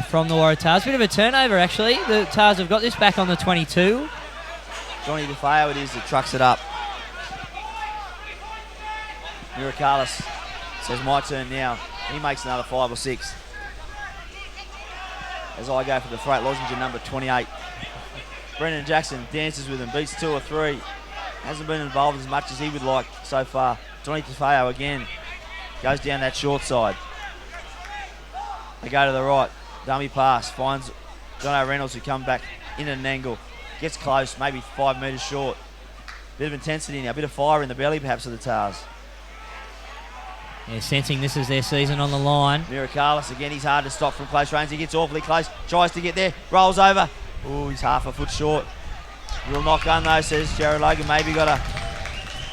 from the Waratahs. Bit of a turnover actually. The Tars have got this back on the 22. Johnny DeFeo it is that trucks it up. Miracalis says my turn now. He makes another 5 or 6. As I go for the freight lozenge number 28. Brendan Jackson dances with him, beats 2 or 3. Hasn't been involved as much as he would like so far. Johnny DeFeo again goes down that short side. They go to the right. Dummy pass. Finds Jono Reynolds, who come back in at an angle. Gets close, maybe 5 metres short. Bit of intensity now, a bit of fire in the belly perhaps of the Tars. Yeah, sensing this is their season on the line. Miracalis again, he's hard to stop from close range. He gets awfully close, tries to get there, rolls over. Oh, he's half a foot short. Will knock on though, says Jared Logan. Maybe got a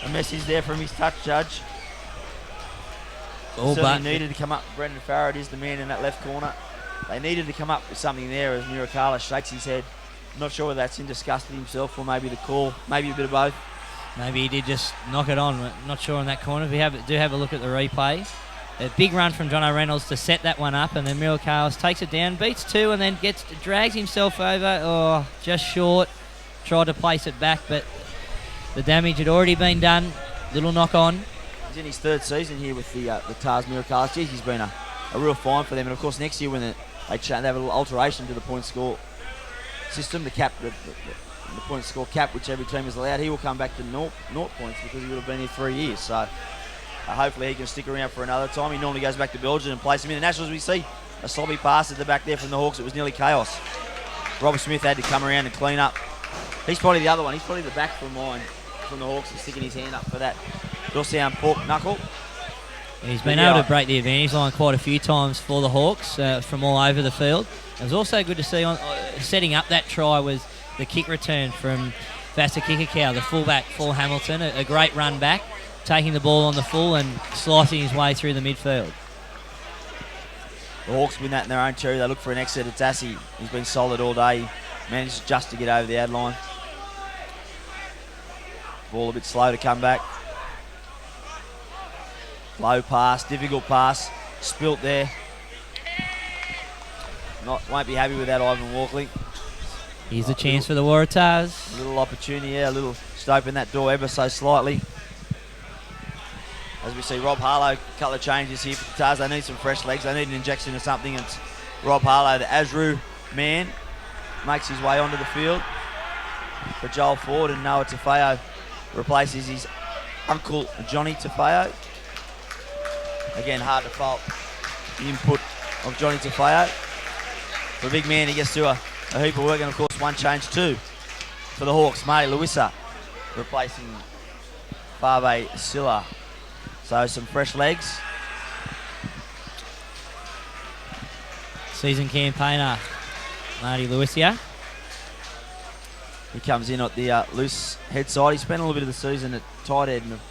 message there from his touch judge. Certainly needed to come up. Brendan Farrell is the man in that left corner. They needed to come up with something there as Miracalis shakes his head. Not sure whether that's in disgust with himself or maybe the call. Maybe a bit of both. Maybe he did just knock it on. Not sure on that corner. If we do have a look at the replay. A big run from Jono Reynolds to set that one up, and then Miracalis takes it down, beats 2, and then drags himself over. Oh, just short. Tried to place it back, but the damage had already been done. Little knock on. He's in his 3rd season here with the Tars. Miracalis. Geez, he's been a real find for them. And of course, next year when they have a little alteration to the point score system, the point score cap, which every team is allowed, he will come back to 0 points because he would have been here 3 years. So hopefully he can stick around for another time. He normally goes back to Belgium and plays him in the Nationals. We see a sloppy pass at the back there from the Hawks. It was nearly chaos. Robert Smith had to come around and clean up. He's probably the other one. He's probably the back from mine from the Hawks, and sticking his hand up for that Dussown pork knuckle. He's been able to break the advantage line quite a few times for the Hawks from all over the field. It was also good to see on setting up that try was the kick return from Vasa Kikakau, the fullback for Hamilton. A great run back, taking the ball on the full and slicing his way through the midfield. The Hawks win that in their own cherry. They look for an exit. It's Tassie. He's been solid all day. He managed just to get over the ad line. Ball a bit slow to come back. Low pass, difficult pass. Spilt there. Won't be happy with that, Ivan Walkley. Here's a chance for the Waratahs. A little opportunity, a little just open that door ever so slightly. As we see Rob Harlow, a couple of changes here for the Tars. They need some fresh legs. They need an injection of something. It's Rob Harlow, the NHRU man, makes his way onto the field for Joel Ford, and Noah Tafeo replaces his uncle Johnny Tafeo. Again, hard to fault the input of Johnny Tafeo. For a big man, he gets to a heap of work, and of course one change too for the Hawks. Marty Lewissa replacing Fave Silla. So some fresh legs. Season campaigner Marty Lewisia. He comes in at the loose head side. He spent a little bit of the season at tight head, and of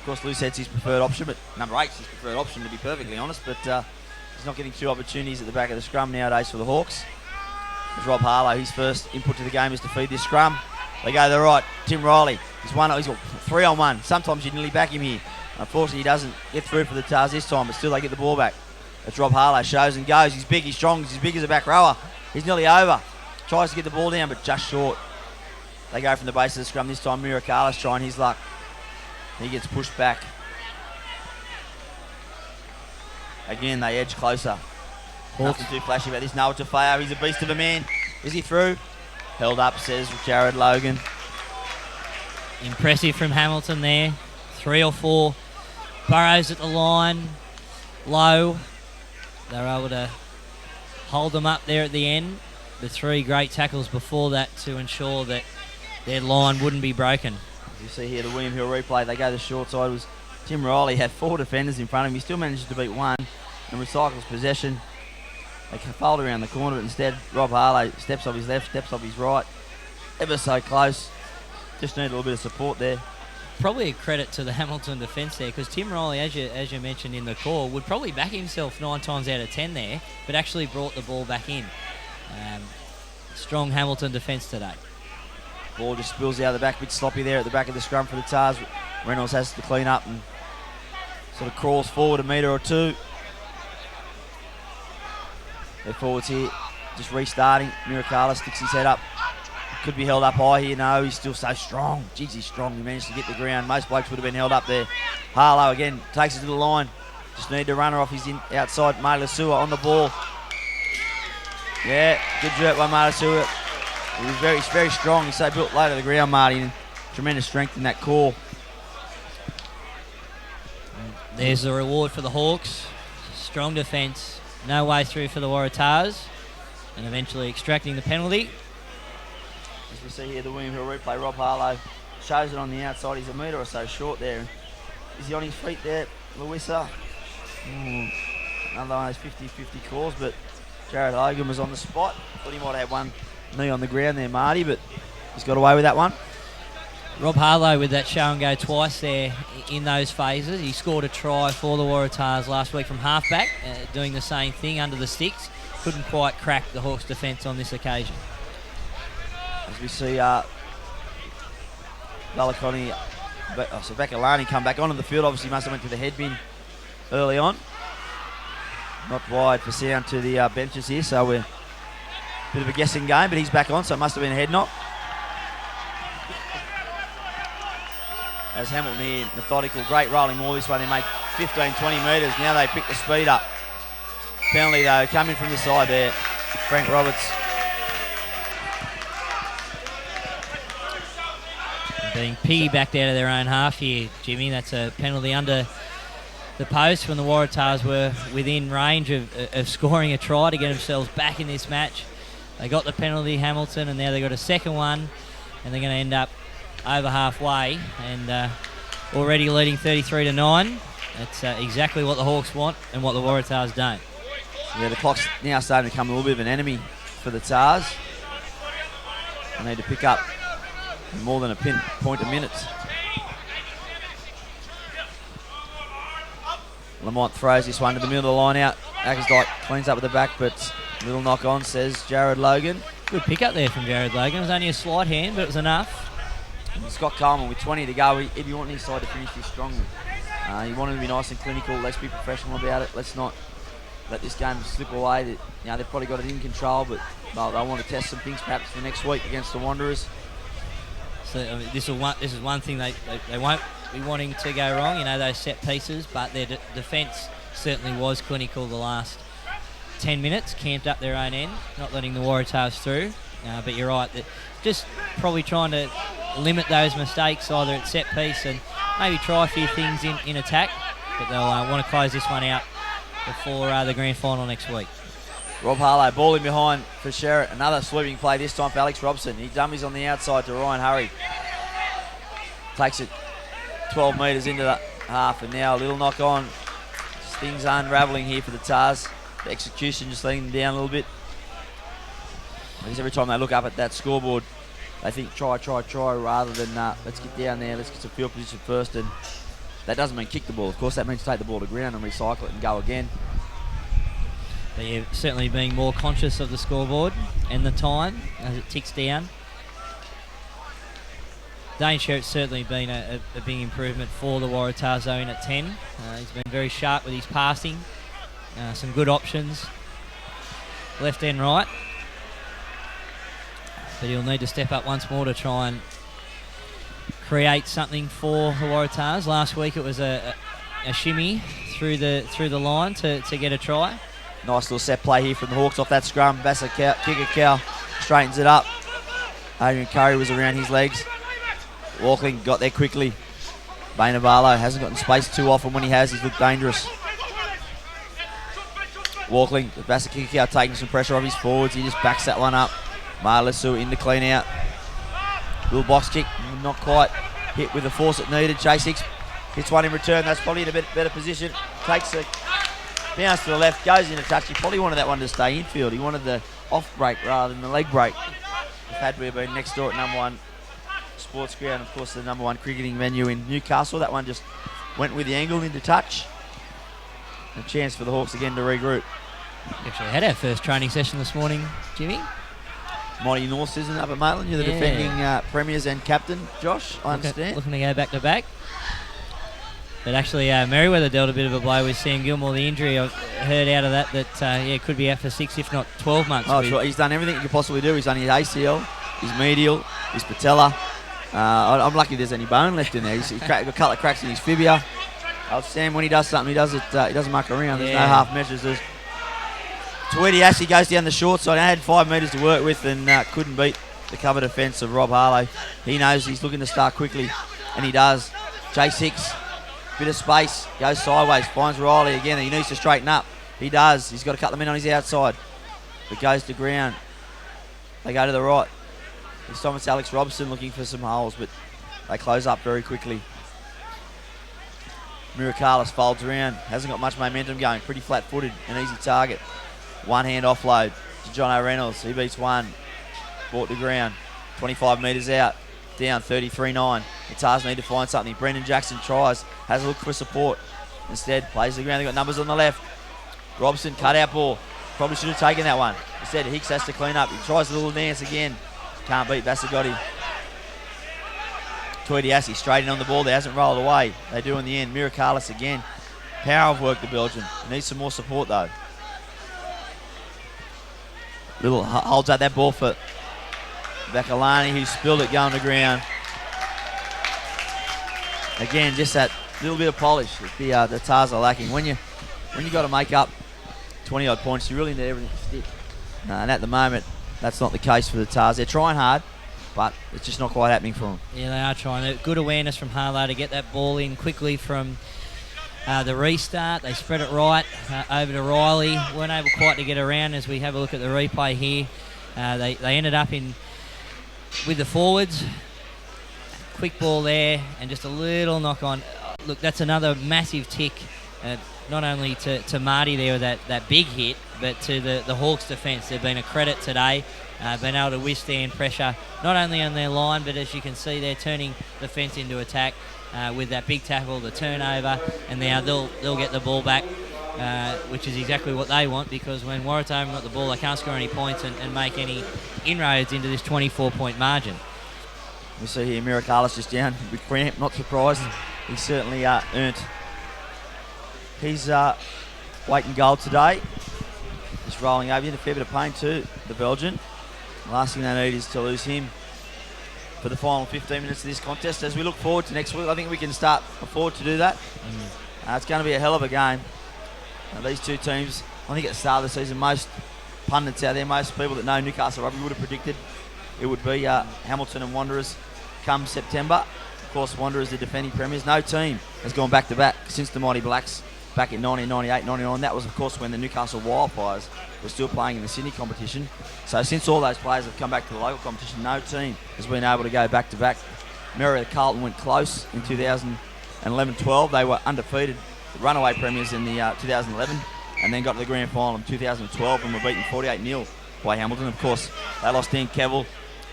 course loose head's his preferred option, but number 8's his preferred option, to be perfectly honest. But he's not getting 2 opportunities at the back of the scrum nowadays for the Hawks. There's Rob Harlow. His first input to the game is to feed this scrum. They go to the right. Tim Riley. He's got 3-on-1. Sometimes you nearly back him here. Unfortunately, he doesn't get through for the Tars this time, but still they get the ball back. It's Rob Harlow. Shows and goes. He's big, he's strong, he's as big as a back rower. He's nearly over. Tries to get the ball down, but just short. They go from the base of the scrum. This time, Mirakalis trying his luck. He gets pushed back. Again, they edge closer. Nothing too flashy about this. Noah Tafeo, he's a beast of a man. Is he through? Held up, says Jared Logan. Impressive from Hamilton there. 3 or 4 burrows at the line. Low. They're able to hold them up there at the end. The 3 great tackles before that to ensure that their line wouldn't be broken. As you see here, the William Hill replay, they go to the short side. It was Tim Riley had 4 defenders in front of him. He still manages to beat 1 and recycles possession. They can fold around the corner, but instead Rob Harlow steps off his left, steps off his right. Ever so close. Just need a little bit of support there. Probably a credit to the Hamilton defence there, because Tim Riley, as you mentioned in the call, would probably back himself 9 times out of 10 there, but actually brought the ball back in. Strong Hamilton defence today. Ball just spills out of the back, bit sloppy there at the back of the scrum for the Tars. Reynolds has to clean up and sort of crawls forward a metre or 2. Their forwards here just restarting. Mirakalis sticks his head up. Could be held up high here. No, he's still so strong. Jeez, he's strong. He managed to get the ground. Most blokes would have been held up there. Harlow again takes it to the line. Just need to run her off his outside. Malasua on the ball. Yeah, good jerk by Malasua. He's very strong. He's so built low to the ground, Marty. And tremendous strength in that core. There's the reward for the Hawks. Strong defence. No way through for the Waratahs. And eventually extracting the penalty. As we see here, the William Hill replay, Rob Harlow shows it on the outside. He's a metre or so short there. Is he on his feet there, Lewissa? Another one of those 50-50 calls, but Jared Logan was on the spot. Thought he might have one knee on the ground there, Marty, but he's got away with that one. Rob Harlow with that show and go twice there in those phases. He scored a try for the Waratahs last week from halfback, doing the same thing under the sticks. Couldn't quite crack the Hawks' defence on this occasion. As we see Balakoni, so Bakalani come back onto the field. Obviously must have went to the head bin early on. Not wide for sound to the benches here, so we're a bit of a guessing game, but he's back on, so it must have been a head knock. As Hamilton here, methodical, great rolling more this one. They make 15, 20 metres. Now they pick the speed up. Penalty though, coming from the side there. Frank Roberts. Being piggybacked out of their own half here, Jimmy. That's a penalty under the post when the Waratahs were within range of scoring a try to get themselves back in this match. They got the penalty, Hamilton, and now they got a second one, and they're going to end up over halfway and already leading 33-9. It's exactly what the Hawks want and what the Waratahs don't. Yeah, the clock's now starting to become a little bit of an enemy for the Tars. They need to pick up more than a point a minute. Lamont throws this one to the middle of the line out. Ackersdyke cleans up at the back, but little knock on, says Jared Logan. Good pick up there from Jared Logan. It was only a slight hand, but it was enough. And Scott Coleman with 20 to go. If you want his side to finish this strongly, you want him to be nice and clinical. Let's be professional about it. Let's not let this game slip away. That, they've probably got it in control, but they want to test some things perhaps for next week against the Wanderers. So this is one thing they won't be wanting to go wrong. Those set pieces, but their defence certainly was clinical the last 10 minutes, camped up their own end, not letting the Waratahs through. But you're right, that just probably trying to limit those mistakes either at set piece and maybe try a few things in attack, but they'll want to close this one out before the grand final next week. Rob Harlow ball in behind for Sherritt. Another sweeping play this time for Alex Robson. He dummies on the outside to Ryan Hurry. Takes it 12 metres into the half, and now a little knock on. Just things unravelling here for the Tars. The execution just letting them down a little bit. Because every time they look up at that scoreboard, they think try rather than let's get down there, let's get some field position first. And that doesn't mean kick the ball. Of course, that means take the ball to ground and recycle it and go again. But yeah, certainly being more conscious of the scoreboard and the time as it ticks down. Dane Sherritt's certainly been a big improvement for the Waratahs zone at 10. He's been very sharp with his passing. Some good options, left and right. But he'll need to step up once more to try and create something for the Waratahs. Last week it was a shimmy through the line to get a try. Nice little set play here from the Hawks off that scrum. Kikau straightens it up. Adrian Curry was around his legs. Walkling got there quickly. Baina Barlow hasn't gotten space too often. When he has, he's looked dangerous. Walkling, Kikau taking some pressure off his forwards. He just backs that one up. Marlesu in the clean out. Little box kick, not quite hit with the force it needed. J6 hits one in return. That's probably in a bit better position. Takes a bounce to the left, goes into touch. He probably wanted that one to stay infield. He wanted the off break rather than the leg break. If had we been next door at number 1 sports ground, of course the number 1 cricketing venue in Newcastle, that one just went with the angle into touch. A chance for the Hawks again to regroup. Actually had our first training session this morning, Jimmy. Mighty North, isn't it, up at Maitland? You're the defending premiers and captain, Josh, I understand. Looking to go back to back. But actually, Merriweather dealt a bit of a blow with Sam Gilmore. The injury I've heard out of that could be out for 6, if not 12 months. Oh, sure. He's done everything he could possibly do. He's done his ACL, his medial, his patella. I'm lucky there's any bone left in there. He's got a couple of cracks in his fibia. Sam, when he does something, he does it. He doesn't muck around. There's no half measures. Tweedy Ashley goes down the short side. I had 5 metres to work with and couldn't beat the cover defence of Rob Harlow. He knows he's looking to start quickly, and he does. J6, bit of space, goes sideways, finds Riley again. He needs to straighten up. He does. He's got a couple of men on his outside. But goes to ground. They go to the right. This time it's Alex Robson looking for some holes, but they close up very quickly. Mirakalis folds around. Hasn't got much momentum going. Pretty flat-footed. An easy target. One hand offload to John O'Reynolds. He beats one. Brought to ground. 25 metres out. Down 33-9. The Tars need to find something. Brendan Jackson tries. Has a look for support. Instead, plays the ground. They've got numbers on the left. Robson, cut out ball. Probably should have taken that one. Instead, Hicks has to clean up. He tries a little dance again. Can't beat Basagotti. Tweedy Assey straight in on the ball. There, hasn't rolled away. They do in the end. Mirakalis again. Power of work, the Belgian. Needs some more support though. Little holds out that ball for Bakalani, who spilled it going to ground. Again, just that little bit of polish that the Tars are lacking. When you got to make up 20 odd points, you really need everything to stick. And at the moment, that's not the case for the Tars. They're trying hard, but it's just not quite happening for them. Yeah, they are trying. Good awareness from Harlow to get that ball in quickly from the restart. They spread it right over to Riley. Weren't able quite to get around as we have a look at the replay here. They ended up with the forwards. Quick ball there and just a little knock on. Look, that's another massive tick, not only to Marty there with that big hit, but to the Hawks defence. They've been a credit today, been able to withstand pressure, not only on their line, but as you can see, they're turning defence into attack with that big tackle, the turnover, and now they'll get the ball back, which is exactly what they want, because when Waratah haven't got the ball, they can't score any points and make any inroads into this 24-point margin. We see here Miracalis just down with cramp, not surprised. He certainly earned his weight in gold today. Just rolling over in a fair bit of pain too, the Belgian. The last thing they need is to lose him for the final 15 minutes of this contest. As we look forward to next week, I think we can start forward to do that. It's going to be a hell of a game. These two teams, I think at the start of the season, most pundits out there, most people that know Newcastle rugby would have predicted it would be Hamilton and Wanderers come September. Of course, Wanderers, the defending premiers. No team has gone back-to-back since the Mighty Blacks back in 1998, 99. That was, of course, when the Newcastle Wildfires were still playing in the Sydney competition. So since all those players have come back to the local competition, no team has been able to go back-to-back. Merida Carlton went close in 2011-12. They were undefeated runaway premiers in the 2011, and then got to the grand final in 2012 and were beaten 48-0 by Hamilton. Of course, they lost Dan Cavill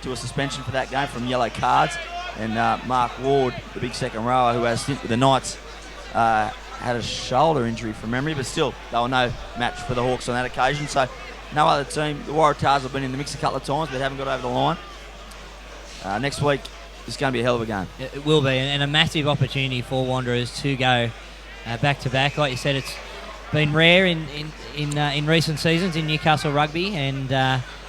to a suspension for that game from yellow cards. And Mark Ward, the big second rower who has stint with the Knights, had a shoulder injury from memory, but still, they were no match for the Hawks on that occasion. So no other team. The Waratahs have been in the mix a couple of times, but haven't got over the line. Next week is going to be a hell of a game. It will be, and a massive opportunity for Wanderers to go back-to-back. Like you said, it's been rare in recent seasons in Newcastle rugby, and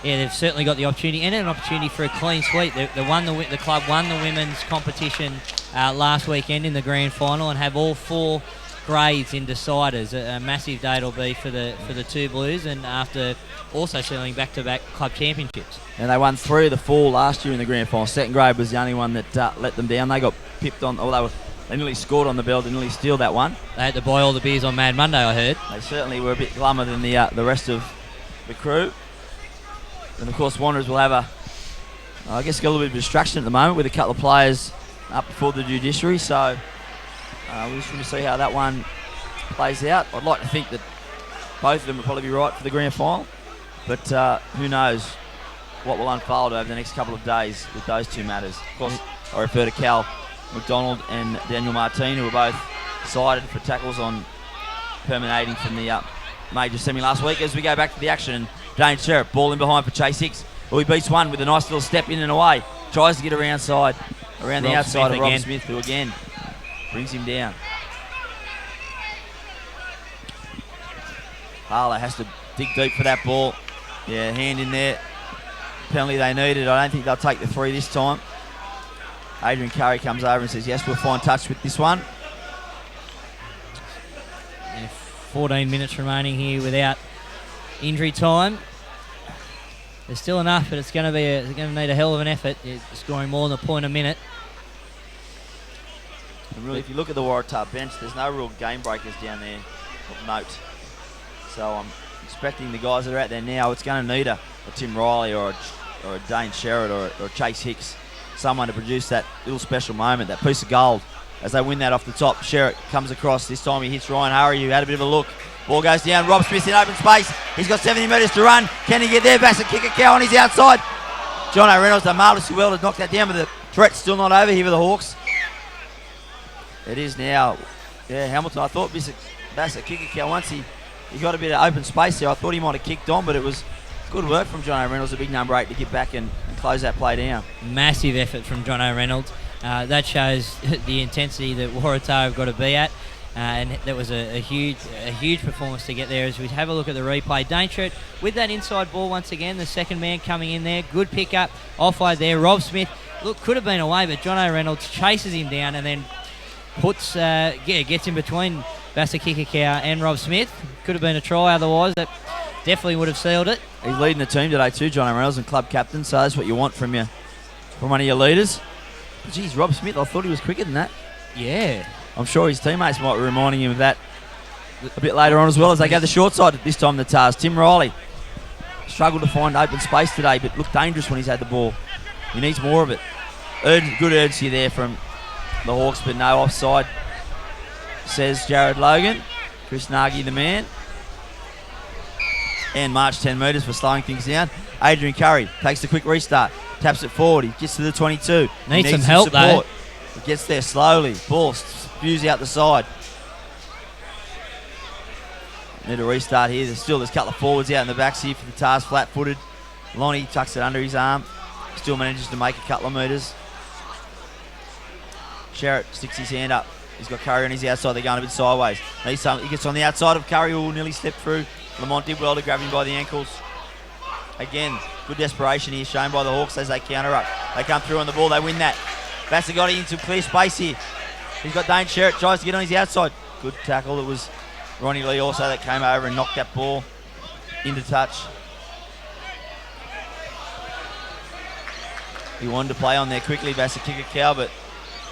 they've certainly got the opportunity, and an opportunity for a clean sweep. The club won the women's competition last weekend in the grand final and have all 4 grades in deciders. A massive day it'll be for the two Blues, and after also selling back-to-back club championships. And they won 3 of the 4 last year in the grand final. Second grade was the only one that let them down. They got pipped on, they nearly scored on the bell to nearly steal that one. They had to buy all the beers on Mad Monday, I heard. They certainly were a bit glummer than the rest of the crew. And of course, Wanderers will have got a little bit of distraction at the moment with a couple of players up before the judiciary. So we're just going to see how that one plays out. I'd like to think that both of them will probably be right for the grand final, but who knows what will unfold over the next couple of days with those two matters. Of course, I refer to Cal McDonald and Daniel Martin, who were both cited for tackles on permeating from the major semi last week. As we go back to the action, and Dane Sherritt, ball in behind for Chase Hicks. Well, he beats one with a nice little step in and away. Tries to get around the outside of Rob Smith, who again brings him down. Harlow has to dig deep for that ball. Yeah, hand in there. Penalty they needed. I don't think they'll take the 3 this time. Adrian Curry comes over and says, yes, we'll find touch with this one. And 14 minutes remaining here without injury time. There's still enough, but it's going to need a hell of an effort. It's scoring more than a point a minute. And really, if you look at the Waratah bench, there's no real game breakers down there of note. So I'm expecting the guys that are out there now, it's going to need a Tim Riley or a Dane Sherritt or a Chase Hicks, someone to produce that little special moment, that piece of gold. As they win that off the top, Sherritt comes across. This time he hits Ryan Hurry, who had a bit of a look. Ball goes down. Rob Smith in open space. He's got 70 metres to run. Can he get there? Bassett kick a cow on his outside. John O'Reynolds done marvellously well to knock that down, but the threat's still not over here for the Hawks. It is now. Yeah, Hamilton. I thought Bassett kick a cow once he got a bit of open space there. I thought he might have kicked on, but it was good work from John O'Reynolds, a big number 8, to get back and close that play down. Massive effort from John O'Reynolds. That shows the intensity that Waratah have got to be at. And that was a huge performance to get there. As we have a look at the replay, Dane Sherritt with that inside ball once again, the second man coming in there, good pickup, offload there. Rob Smith, could have been away, but John O'Reynolds chases him down and then gets in between Bassa Kikakau and Rob Smith. Could have been a try otherwise. That definitely would have sealed it. He's leading the team today too, John O'Reynolds, and club captain, so that's what you want from one of your leaders. But geez, Rob Smith, I thought he was quicker than that. Yeah. I'm sure his teammates might be reminding him of that a bit later on as well, as they go the short side this time, the Tars. Tim Riley struggled to find open space today, but looked dangerous when he's had the ball. He needs more of it. Good urgency there from the Hawks, but no offside. says Jared Logan. Chris Nagy, the man. And march 10 metres for slowing things down. Adrian Curry takes the quick restart. Taps it forward. He gets to the 22. Needs some help, support. He gets there slowly. Ball spews out the side. Need a restart here. There's a couple of forwards out in the backs here for the Tars, flat-footed. Lonnie tucks it under his arm. Still manages to make a couple of metres. Sherritt sticks his hand up. He's got Curry on his outside. They're going a bit sideways. He gets on the outside of Curry, who will nearly step through. Lamont did well to grab him by the ankles. Again, good desperation here shown by the Hawks as they counter up. They come through on the ball. They win that. Vassagotty into clear space here. He's got Dane Sherritt. Tries to get on his outside. Good tackle. It was Ronnie Lee also that came over and knocked that ball into touch. He wanted to play on there quickly, Vassar kick a cow, but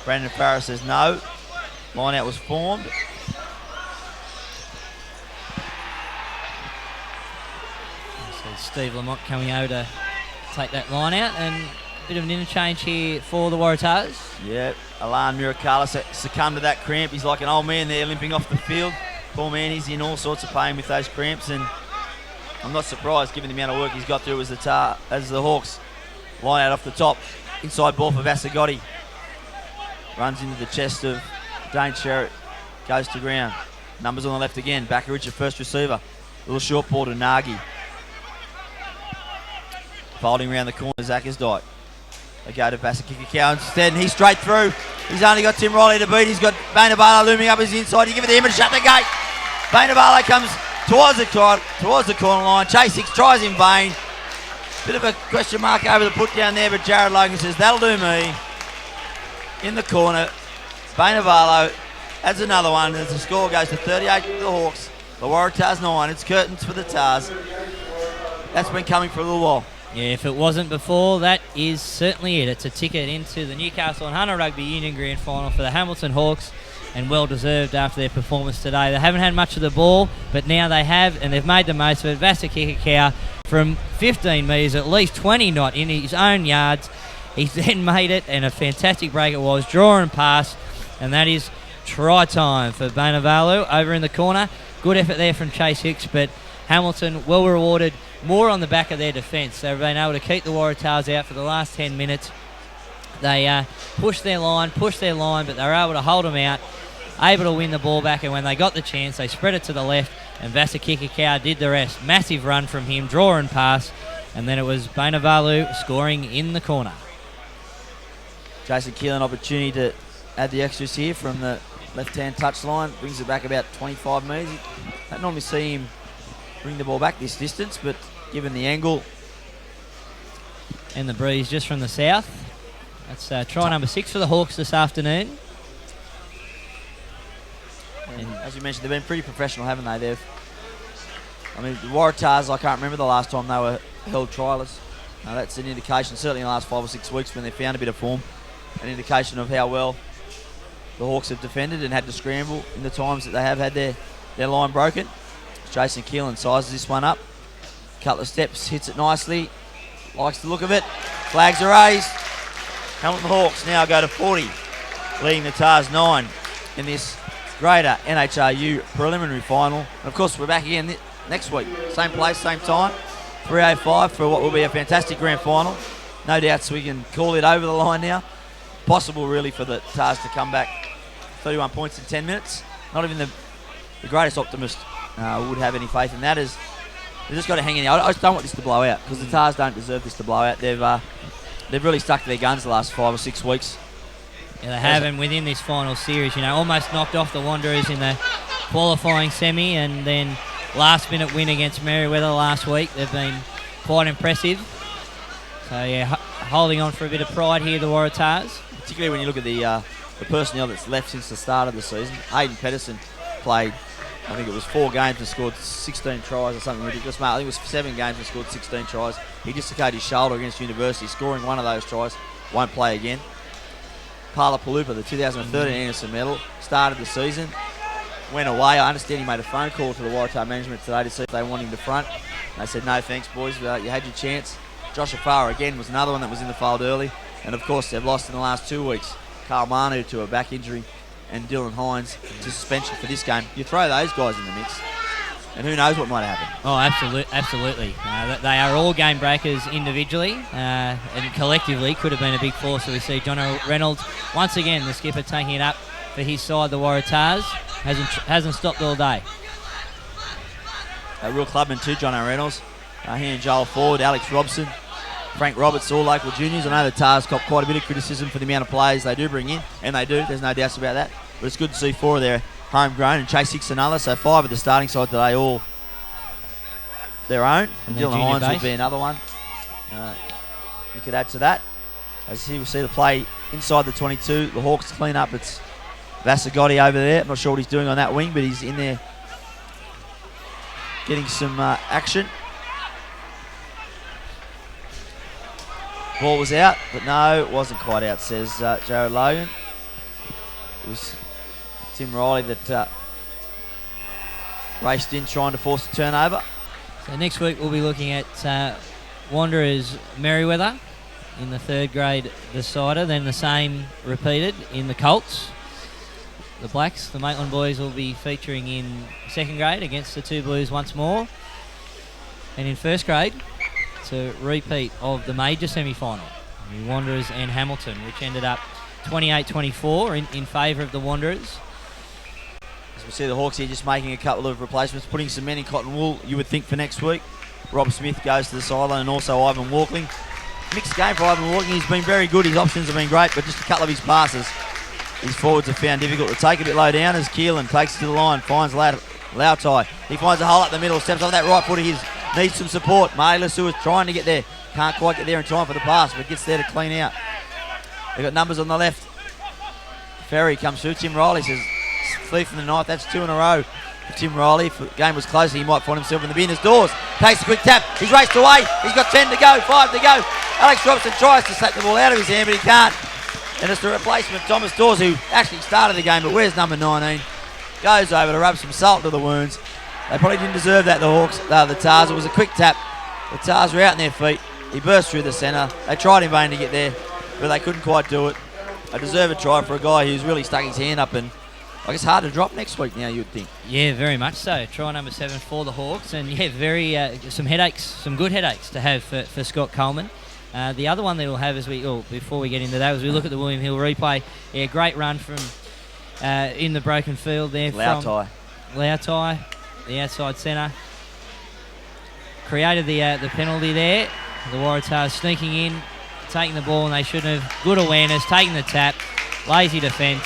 Brandon Farrar says no. Line out was formed. So Steve Lamont coming over to take that line out, and a bit of an interchange here for the Waratahs. Yeah, Alan Miracala succumbed to that cramp. He's like an old man there limping off the field. Poor man, he's in all sorts of pain with those cramps, and I'm not surprised given the amount of work he's got through as the Hawks line out off the top. Inside ball for Vassagotty. Runs into the chest of Dane Sherritt. Goes to ground. Numbers on the left again. Backeridge, first receiver. Little short ball to Nagy. Folding around the corner, Zackersdyke. They go to Vassakikakau instead, and he's straight through. He's only got Tim Riley to beat. He's got Bainabala looming up his inside. You give it to him and shut the gate. Bainabala comes towards the corner line. Chase Hicks tries in vain. Bit of a question mark over the put down there, but Jared Logan says, that'll do me. In the corner, Bainavalo adds another one as the score goes to 38 for the Hawks. The Waratahs 9. It's curtains for the Tars. That's been coming for a little while. Yeah, if it wasn't before, that is certainly it. It's a ticket into the Newcastle and Hunter Rugby Union Grand Final for the Hamilton Hawks, and well deserved after their performance today. They haven't had much of the ball, but now they have, and they've made the most of it. Vassakikakau from 15 metres, at least 20 not in his own yards. He's then made it, and a fantastic break it was. Draw and pass, and that is try time for Bainavalu over in the corner. Good effort there from Chase Hicks, but Hamilton well rewarded, more on the back of their defence. They've been able to keep the Waratahs out for the last 10 minutes. They pushed their line, but they were able to hold them out, able to win the ball back, and when they got the chance, they spread it to the left, and Vassakikakau did the rest. Massive run from him, draw and pass, and then it was Bainavalu scoring in the corner. Jason Keelan opportunity to add the extras here from the left-hand touch line. Brings it back about 25 metres. I don't normally see him bring the ball back this distance, but given the angle. And the breeze just from the south. That's try number 6 for the Hawks this afternoon. And as you mentioned, they've been pretty professional, haven't they? The Waratahs, I can't remember the last time they were held trialists. That's an indication, certainly in the last 5 or 6 weeks when they found a bit of form, an indication of how well the Hawks have defended and had to scramble in the times that they have had their line broken. Jason Keelan sizes this one up. Couple of steps, hits it nicely. Likes the look of it. Flags are raised. Hamilton Hawks now go to 40, leading the Tars 9 in this greater NHRU preliminary final. And of course, we're back again next week. Same place, same time. 3:05 for what will be a fantastic grand final. No doubts we can call it over the line now. Possible, really, for the Tars to come back 31 points in 10 minutes. Not even the greatest optimist would have any faith in that. They've just got to hang in there. I just don't want this to blow out, because the Tars don't deserve this to blow out. They've really stuck to their guns the last 5 or 6 weeks. Yeah, they have, and within this final series, almost knocked off the Wanderers in the qualifying semi, and then last-minute win against Merewether last week. They've been quite impressive. So, yeah, holding on for a bit of pride here, the Waratahs. Particularly when you look at the personnel that's left since the start of the season. Hayden Pedersen played, I think it was 4 games and scored 16 tries or something ridiculous. I think it was 7 games and scored 16 tries. He dislocated his shoulder against University, scoring one of those tries. Won't play again. Pala Palupa, the 2013 Anderson medal, started the season, went away. I understand he made a phone call to the Waratah management today to see if they want him to front. They said, no thanks, boys, you had your chance. Josh Afara, again, was another one that was in the fold early. And, of course, they've lost in the last 2 weeks. Carl Manu to a back injury and Dylan Hines to suspension for this game. You throw those guys in the mix, and who knows what might happen. Oh, absolutely. They are all game breakers individually, and collectively could have been a big force. So we see John Reynolds once again, the skipper, taking it up for his side. The Waratahs hasn't stopped all day. A real clubman too, John Reynolds. He and Joel Ford, Alex Robson, Frank Roberts, all local juniors. I know the Tars cop quite a bit of criticism for the amount of players they do bring in, and they do. There's no doubts about that. But it's good to see 4 of their homegrown, and Chase Hicks another. So 5 of the starting side today, all their own. And Dylan Hines will be another one. You could add to that. As you will see the play inside the 22. The Hawks clean up. It's Vasagotti over there. I'm not sure what he's doing on that wing, but he's in there getting some action. Ball was out, but no, it wasn't quite out, says Jared Logan. It was Tim Riley that raced in trying to force a turnover. So next week we'll be looking at Wanderers Merriweather in the 3rd grade decider, then the same repeated in the Colts. The Blacks, the Maitland boys, will be featuring in 2nd grade against the 2 Blues once more. And in 1st grade, it's a repeat of the major semi-final, the Wanderers and Hamilton, which ended up 28-24 in favour of the Wanderers. As we see the Hawks here just making a couple of replacements, putting some men in cotton wool, you would think, for next week. Rob Smith goes to the sideline, and also Ivan Walkling. Mixed game for Ivan Walkling. He's been very good. His options have been great, but just a couple of his passes his forwards have found difficult to take. A bit low down as Keelan takes it to the line, finds Lautai. He finds a hole up the middle, steps off that right foot of his, needs some support. Malis, who is trying to get there, can't quite get there in time for the pass, but gets there to clean out. They've got numbers on the left. Ferry comes through. Tim Riley says, thief in the night. That's 2 in a row for Tim Riley. If the game was closer, he might find himself in the bin. As Dawes takes a quick tap. He's raced away. He's got 10 to go, 5 to go. Alex Robson tries to slap the ball out of his hand, but he can't. And it's the replacement, Thomas Dawes, who actually started the game, but where's number 19? Goes over to rub some salt to the wounds. They probably didn't deserve that, the Hawks, the Tars. It was a quick tap. The Tars were out on their feet. He burst through the centre. They tried in vain to get there, but they couldn't quite do it. A deserved try for a guy who's really stuck his hand up, and I guess hard to drop next week now, you'd think. Yeah, very much so. Try number 7 for the Hawks, and yeah, very some headaches, some good headaches to have for Scott Coleman. The other one that we'll have before we get into that, as we look at the William Hill replay, yeah, great run from in the broken field there Lautai. from Lautai, the outside centre. Created the penalty there. The Waratahs sneaking in, taking the ball, and they shouldn't have. Good awareness, taking the tap, lazy defence.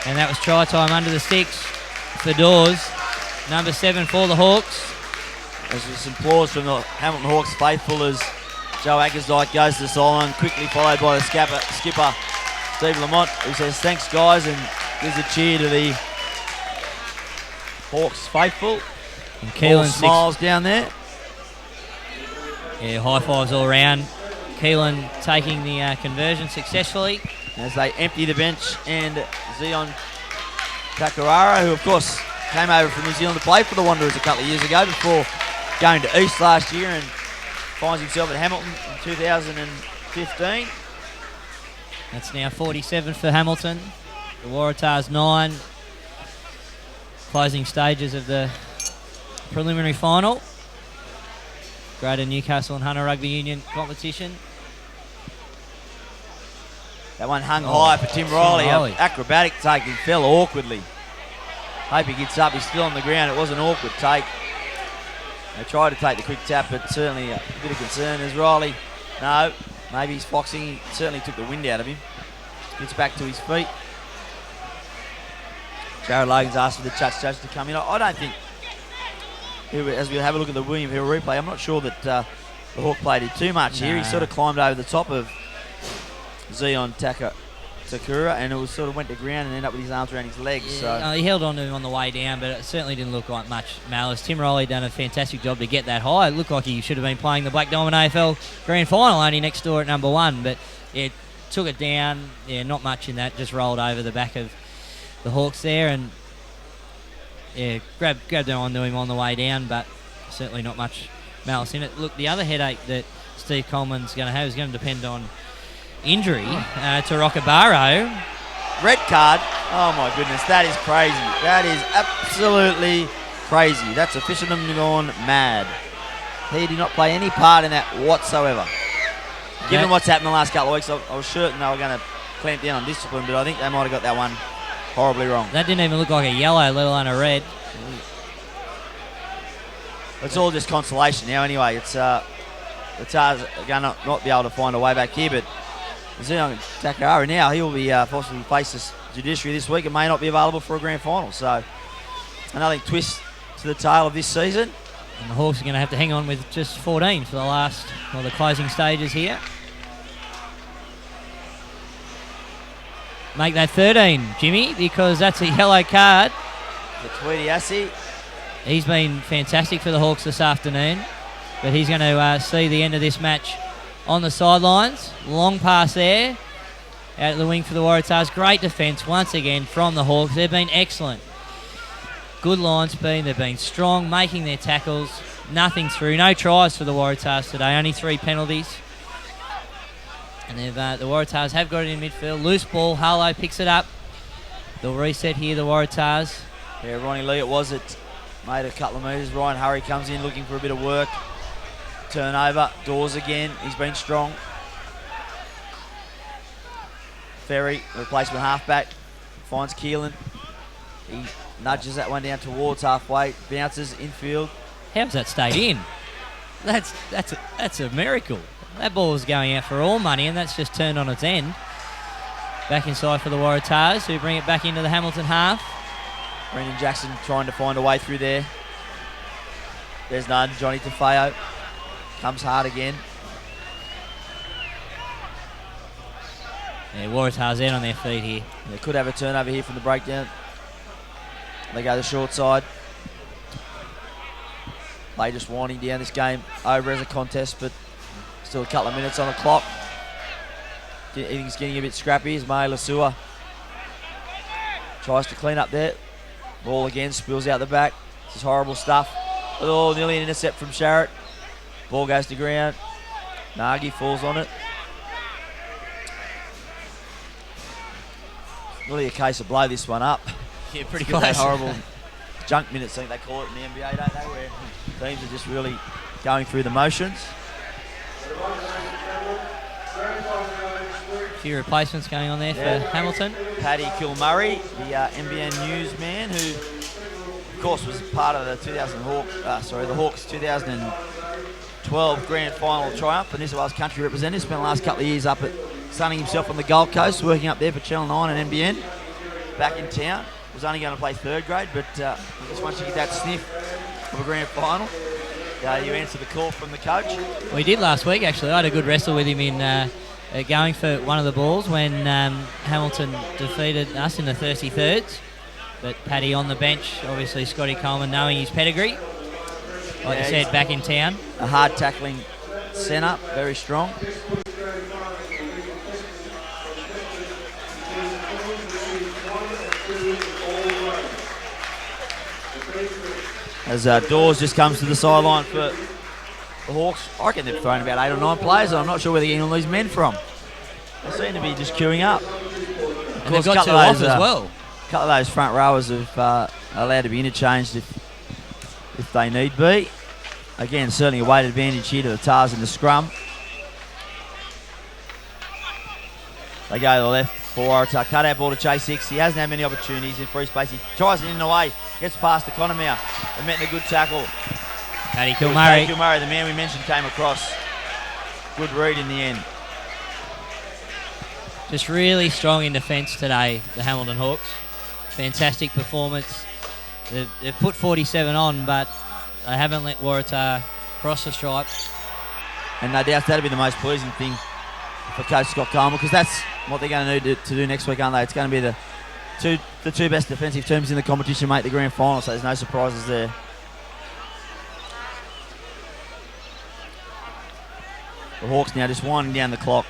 And that was try time under the sticks for Dawes. Number 7 for the Hawks. There's some applause from the Hamilton Hawks faithful as Joe Ackersdyke goes to the sideline, quickly followed by the skipper Steve Lamont, who says thanks guys, and gives a cheer to the Hawks faithful. And Keelan smiles down there. Yeah, high fives all around. Keelan taking the conversion successfully. As they empty the bench, and Zion Takarara, who of course came over from New Zealand to play for the Wanderers a couple of years ago before going to East last year, and finds himself at Hamilton in 2015. That's now 47 for Hamilton. The Waratahs 9. Closing stages of the preliminary final. Greater Newcastle and Hunter Rugby Union competition. That one hung high for Tim Riley. An acrobatic take. He fell awkwardly. Hope he gets up. He's still on the ground. It was an awkward take. They tried to take the quick tap, but certainly a bit of concern as Riley. No, maybe he's foxing. He certainly took the wind out of him. Gets back to his feet. Jared Logan's asked for the judge to come in. I don't think, as we have a look at the William Hill replay, I'm not sure that the Hawk play did too much here. He sort of climbed over the top of Zion Takura, and it was sort of went to ground and ended up with his arms around his legs. Yeah, so he held on to him on the way down, but it certainly didn't look like much malice. Tim Riley done a fantastic job to get that high. It looked like he should have been playing the Black Diamond AFL Grand Final, only next door at number 1, but it took it down. Yeah, not much in that. Just rolled over the back of the Hawks there, and yeah, grabbed it onto him on the way down, but certainly not much malice in it. Look, the other headache that Steve Coleman's going to have is going to depend on injury to Rockabaro. red card. Oh my goodness, that is crazy. That is absolutely crazy. That's officialdom gone mad. He did not play any part in that whatsoever. Given what's happened the last couple of weeks, I was certain they were going to clamp down on discipline, but I think they might have got that one horribly wrong. That didn't even look like a yellow, let alone a red. It's all just consolation now anyway. It's the Tars are going to not be able to find a way back here, but Zion Takahara now, he will be forced to face this judiciary this week and may not be available for a grand final. So another twist to the tail of this season. And the Hawks are going to have to hang on with just 14 for the closing stages here. Make that 13, Jimmy, because that's a yellow card. The Tweedy Assey. He's been fantastic for the Hawks this afternoon, but he's going to see the end of this match on the sidelines. Long pass there, out of the wing for the Waratahs. Great defence once again from the Hawks. They've been excellent. Good line speed, they've been strong, making their tackles. Nothing through, no tries for the Waratahs today, only 3 penalties. And the Waratahs have got it in midfield. Loose ball, Harlow picks it up. They'll reset here, the Waratahs. Yeah, Ronnie Lee it was. It made a couple of metres. Ryan Hurry comes in looking for a bit of work. Turnover, Dawes again, he's been strong. Ferry, replacement halfback, finds Keelan. He nudges that one down towards halfway, bounces infield. How's that stayed in? That's a miracle. That ball was going out for all money, and that's just turned on its end. Back inside for the Waratahs, who bring it back into the Hamilton half. Brendan Jackson trying to find a way through there. There's none. Johnny Tafeo comes hard again. Yeah, Waratahs out on their feet here. They could have a turnover here from the breakdown. They go the short side. They just winding down this game over as a contest, but still a couple of minutes on the clock. Everything's getting a bit scrappy as May Lasua tries to clean up there. Ball again, spills out the back. This is horrible stuff. Oh, nearly an intercept from Sharrett. Ball goes to ground. Nagy falls on it. Really a case of blow this one up. Yeah, pretty Get close. that horrible junk minutes, I think they call it in the NBA, don't they? Where teams are just really going through the motions. A few replacements going on there for Hamilton. Paddy Kilmurray, the NBN newsman, who, of course, was part of the the Hawks 2012 grand final triumph, and New South Wales country representative. Spent the last couple of years up at sunning himself on the Gold Coast, working up there for Channel 9 and NBN. Back in town, was only going to play 3rd grade, but I guess once you get that sniff of a grand final, you answer the call from the coach. We did last week, actually. I had a good wrestle with him in going for one of the balls when Hamilton defeated us in the 33rds. But Paddy on the bench, obviously Scotty Coleman knowing his pedigree. Like you said, back in town. A hard tackling centre, very strong. As Dawes just comes to the sideline for the Hawks. I reckon they've thrown about 8 or 9 players, and I'm not sure where they're getting all these men from. They seem to be just queuing up. And they've got 2 off as well. A couple of those front rowers have allowed to be interchanged if they need be. Again, certainly a weight advantage here to the Tars in the scrum. They go to the left for Waratah. Cut out ball to Chase Hicks. He hasn't had many opportunities in free space. He tries it in the way. Gets past the Economia. They met in a good tackle. Paddy Kilmurray. Kilmurray, the man we mentioned, came across. Good read in the end. Just really strong in defence today, the Hamilton Hawks. Fantastic performance. They've put 47 on, but they haven't let Waratah cross the stripe. And no doubt that'll be the most pleasing thing for Coach Scott Coleman, because that's what they're going to need to do next week, aren't they? It's going to be the two best defensive teams in the competition make the grand final, so there's no surprises there. The Hawks now just winding down the clock.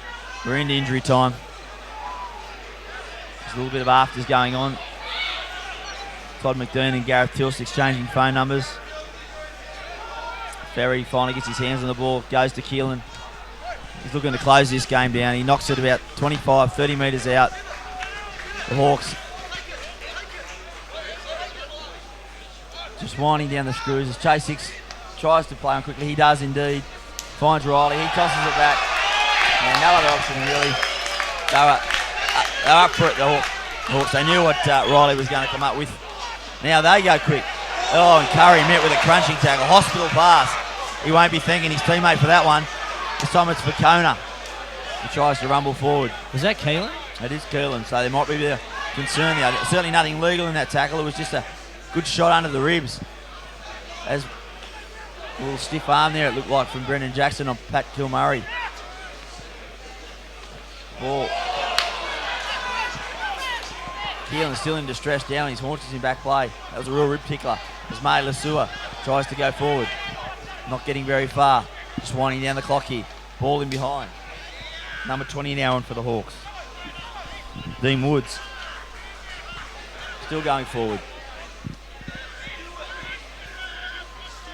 We're into injury time. There's a little bit of afters going on. Todd McDean and Gareth Tilst exchanging phone numbers. Ferry finally gets his hands on the ball, goes to Keelan. He's looking to close this game down. He knocks it about 25, 30 metres out. The Hawks just winding down the screws as Chase Hicks tries to play on quickly. He does indeed. Finds Riley. He tosses it back. And no other option really. They were up for it, the Hawks. They knew what Riley was going to come up with. Now they go quick. Oh, and Curry met with a crunching tackle. Hospital pass. He won't be thanking his teammate for that one. This time it's for Kona. He tries to rumble forward. Was that Keelan? It is Keelan, so there might be a bit of concern there. Certainly nothing legal in that tackle. It was just a good shot under the ribs. As a little stiff arm there, it looked like, from Brendan Jackson on Pat Kilmurray. Ball. Keelan still in distress down his haunches in back play. That was a real rib tickler as May Lasua tries to go forward. Not getting very far. Just winding down the clock here. Ball in behind. Number 20 now on for the Hawks. Dean Woods. Still going forward.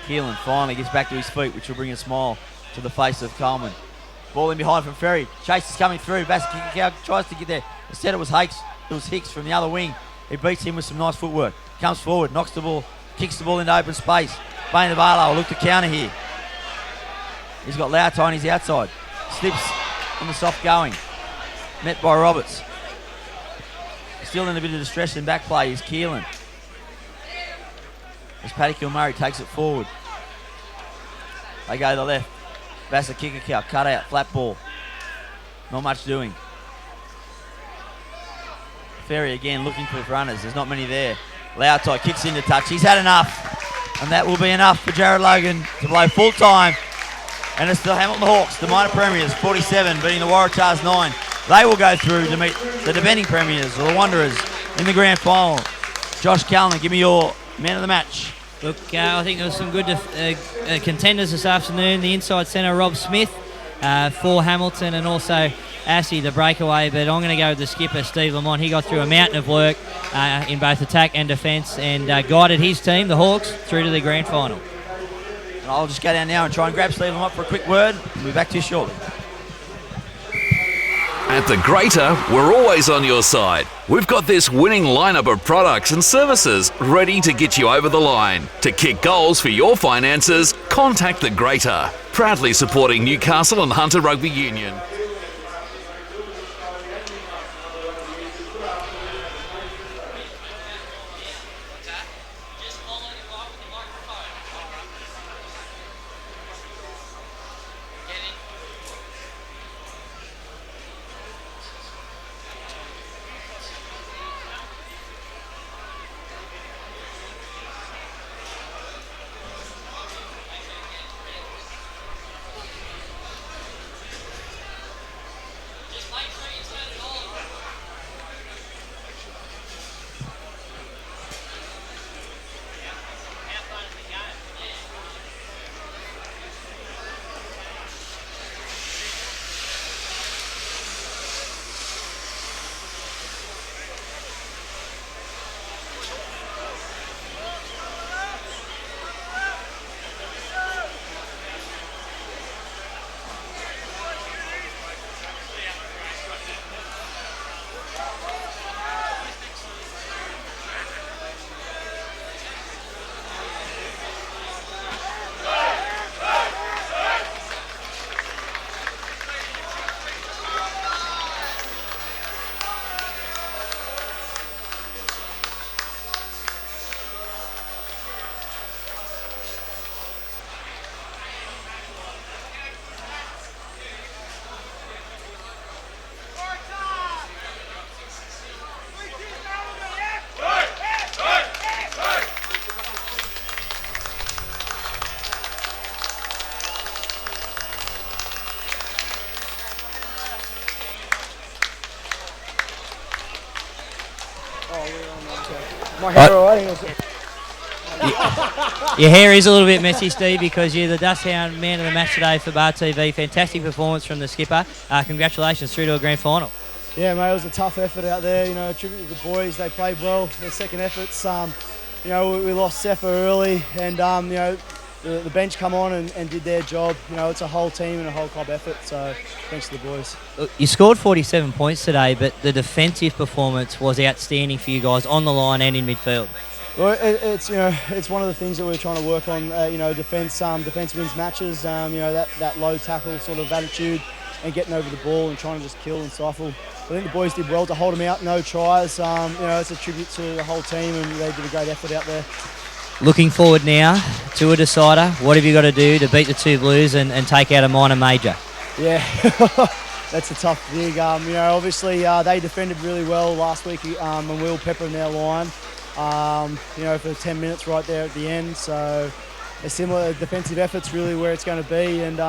Keelan finally gets back to his feet, which will bring a smile to the face of Coleman. Ball in behind from Ferry. Chase is coming through. Bassett tries to get there. Instead it was Hicks from the other wing. He beats him with some nice footwork. Comes forward, knocks the ball, kicks the ball into open space. Bain the Barlow will look to counter here. He's got Waratah on his outside. Slips in the soft going. Met by Roberts. Still in a bit of distress in back play is Keelan. As Paddy Kilmurray takes it forward. They go to the left. Bassett kick a cut out, flat ball. Not much doing. Ferry again looking for runners. There's not many there. Waratah kicks into touch. He's had enough. And that will be enough for Jared Logan to blow full time. And it's the Hamilton Hawks, the minor premiers, 47, beating the Waratahs 9. They will go through to meet the defending premiers, or the Wanderers, in the grand final. Josh Callan, give me your man of the match. Look, I think there was some good contenders this afternoon. The inside centre, Rob Smith, for Hamilton, and also Assey, the breakaway. But I'm going to go with the skipper, Steve Lamont. He got through a mountain of work in both attack and defence, and guided his team, the Hawks, through to the grand final. And I'll just go down now and try and grab Steve Lamont for a quick word. We'll be back to you shortly. At the Greater, we're always on your side. We've got this winning lineup of products and services ready to get you over the line. To kick goals for your finances, contact the Greater. Proudly supporting Newcastle and Hunter Rugby Union. My hair alright? Your hair is a little bit messy, Steve, because you're the Dusthound man of the match today for Bar TV. Fantastic performance from the skipper. Congratulations through to a grand final. Yeah, mate, it was a tough effort out there. You know, tribute to the boys. They played well. Their second efforts. We lost Sepha early, and the bench come on and did their job. You know, it's a whole team and a whole club effort. So thanks to the boys. Look, you scored 47 points today, but the defensive performance was outstanding for you guys on the line and in midfield. Well, it's one of the things that we're trying to work on. Defence wins matches. That low tackle sort of attitude and getting over the ball and trying to just kill and stifle. I think the boys did well to hold them out. No tries. It's a tribute to the whole team, and they did a great effort out there. Looking forward now to a decider. What have you got to do to beat the two Blues and take out a minor major? Yeah, that's a tough gig. Obviously they defended really well last week, and we were peppering their line. For 10 minutes right there at the end. So a similar defensive effort's really where it's going to be, and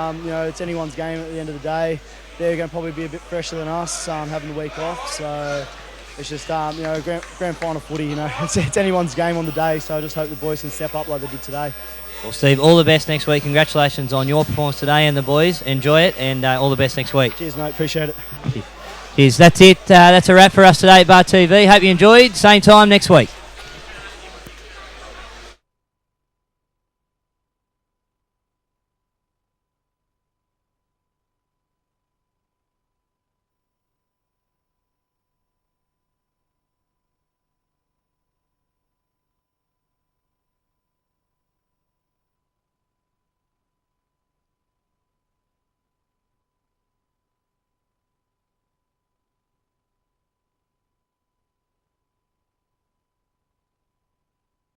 it's anyone's game at the end of the day. They're going to probably be a bit fresher than us, having the week off. So it's just grand final footy. It's anyone's game on the day. So I just hope the boys can step up like they did today. Well, Steve, all the best next week. Congratulations on your performance today and the boys. Enjoy it, and all the best next week. Cheers, mate. Appreciate it. Cheers. That's it. That's a wrap for us today at Bar TV. Hope you enjoyed. Same time next week.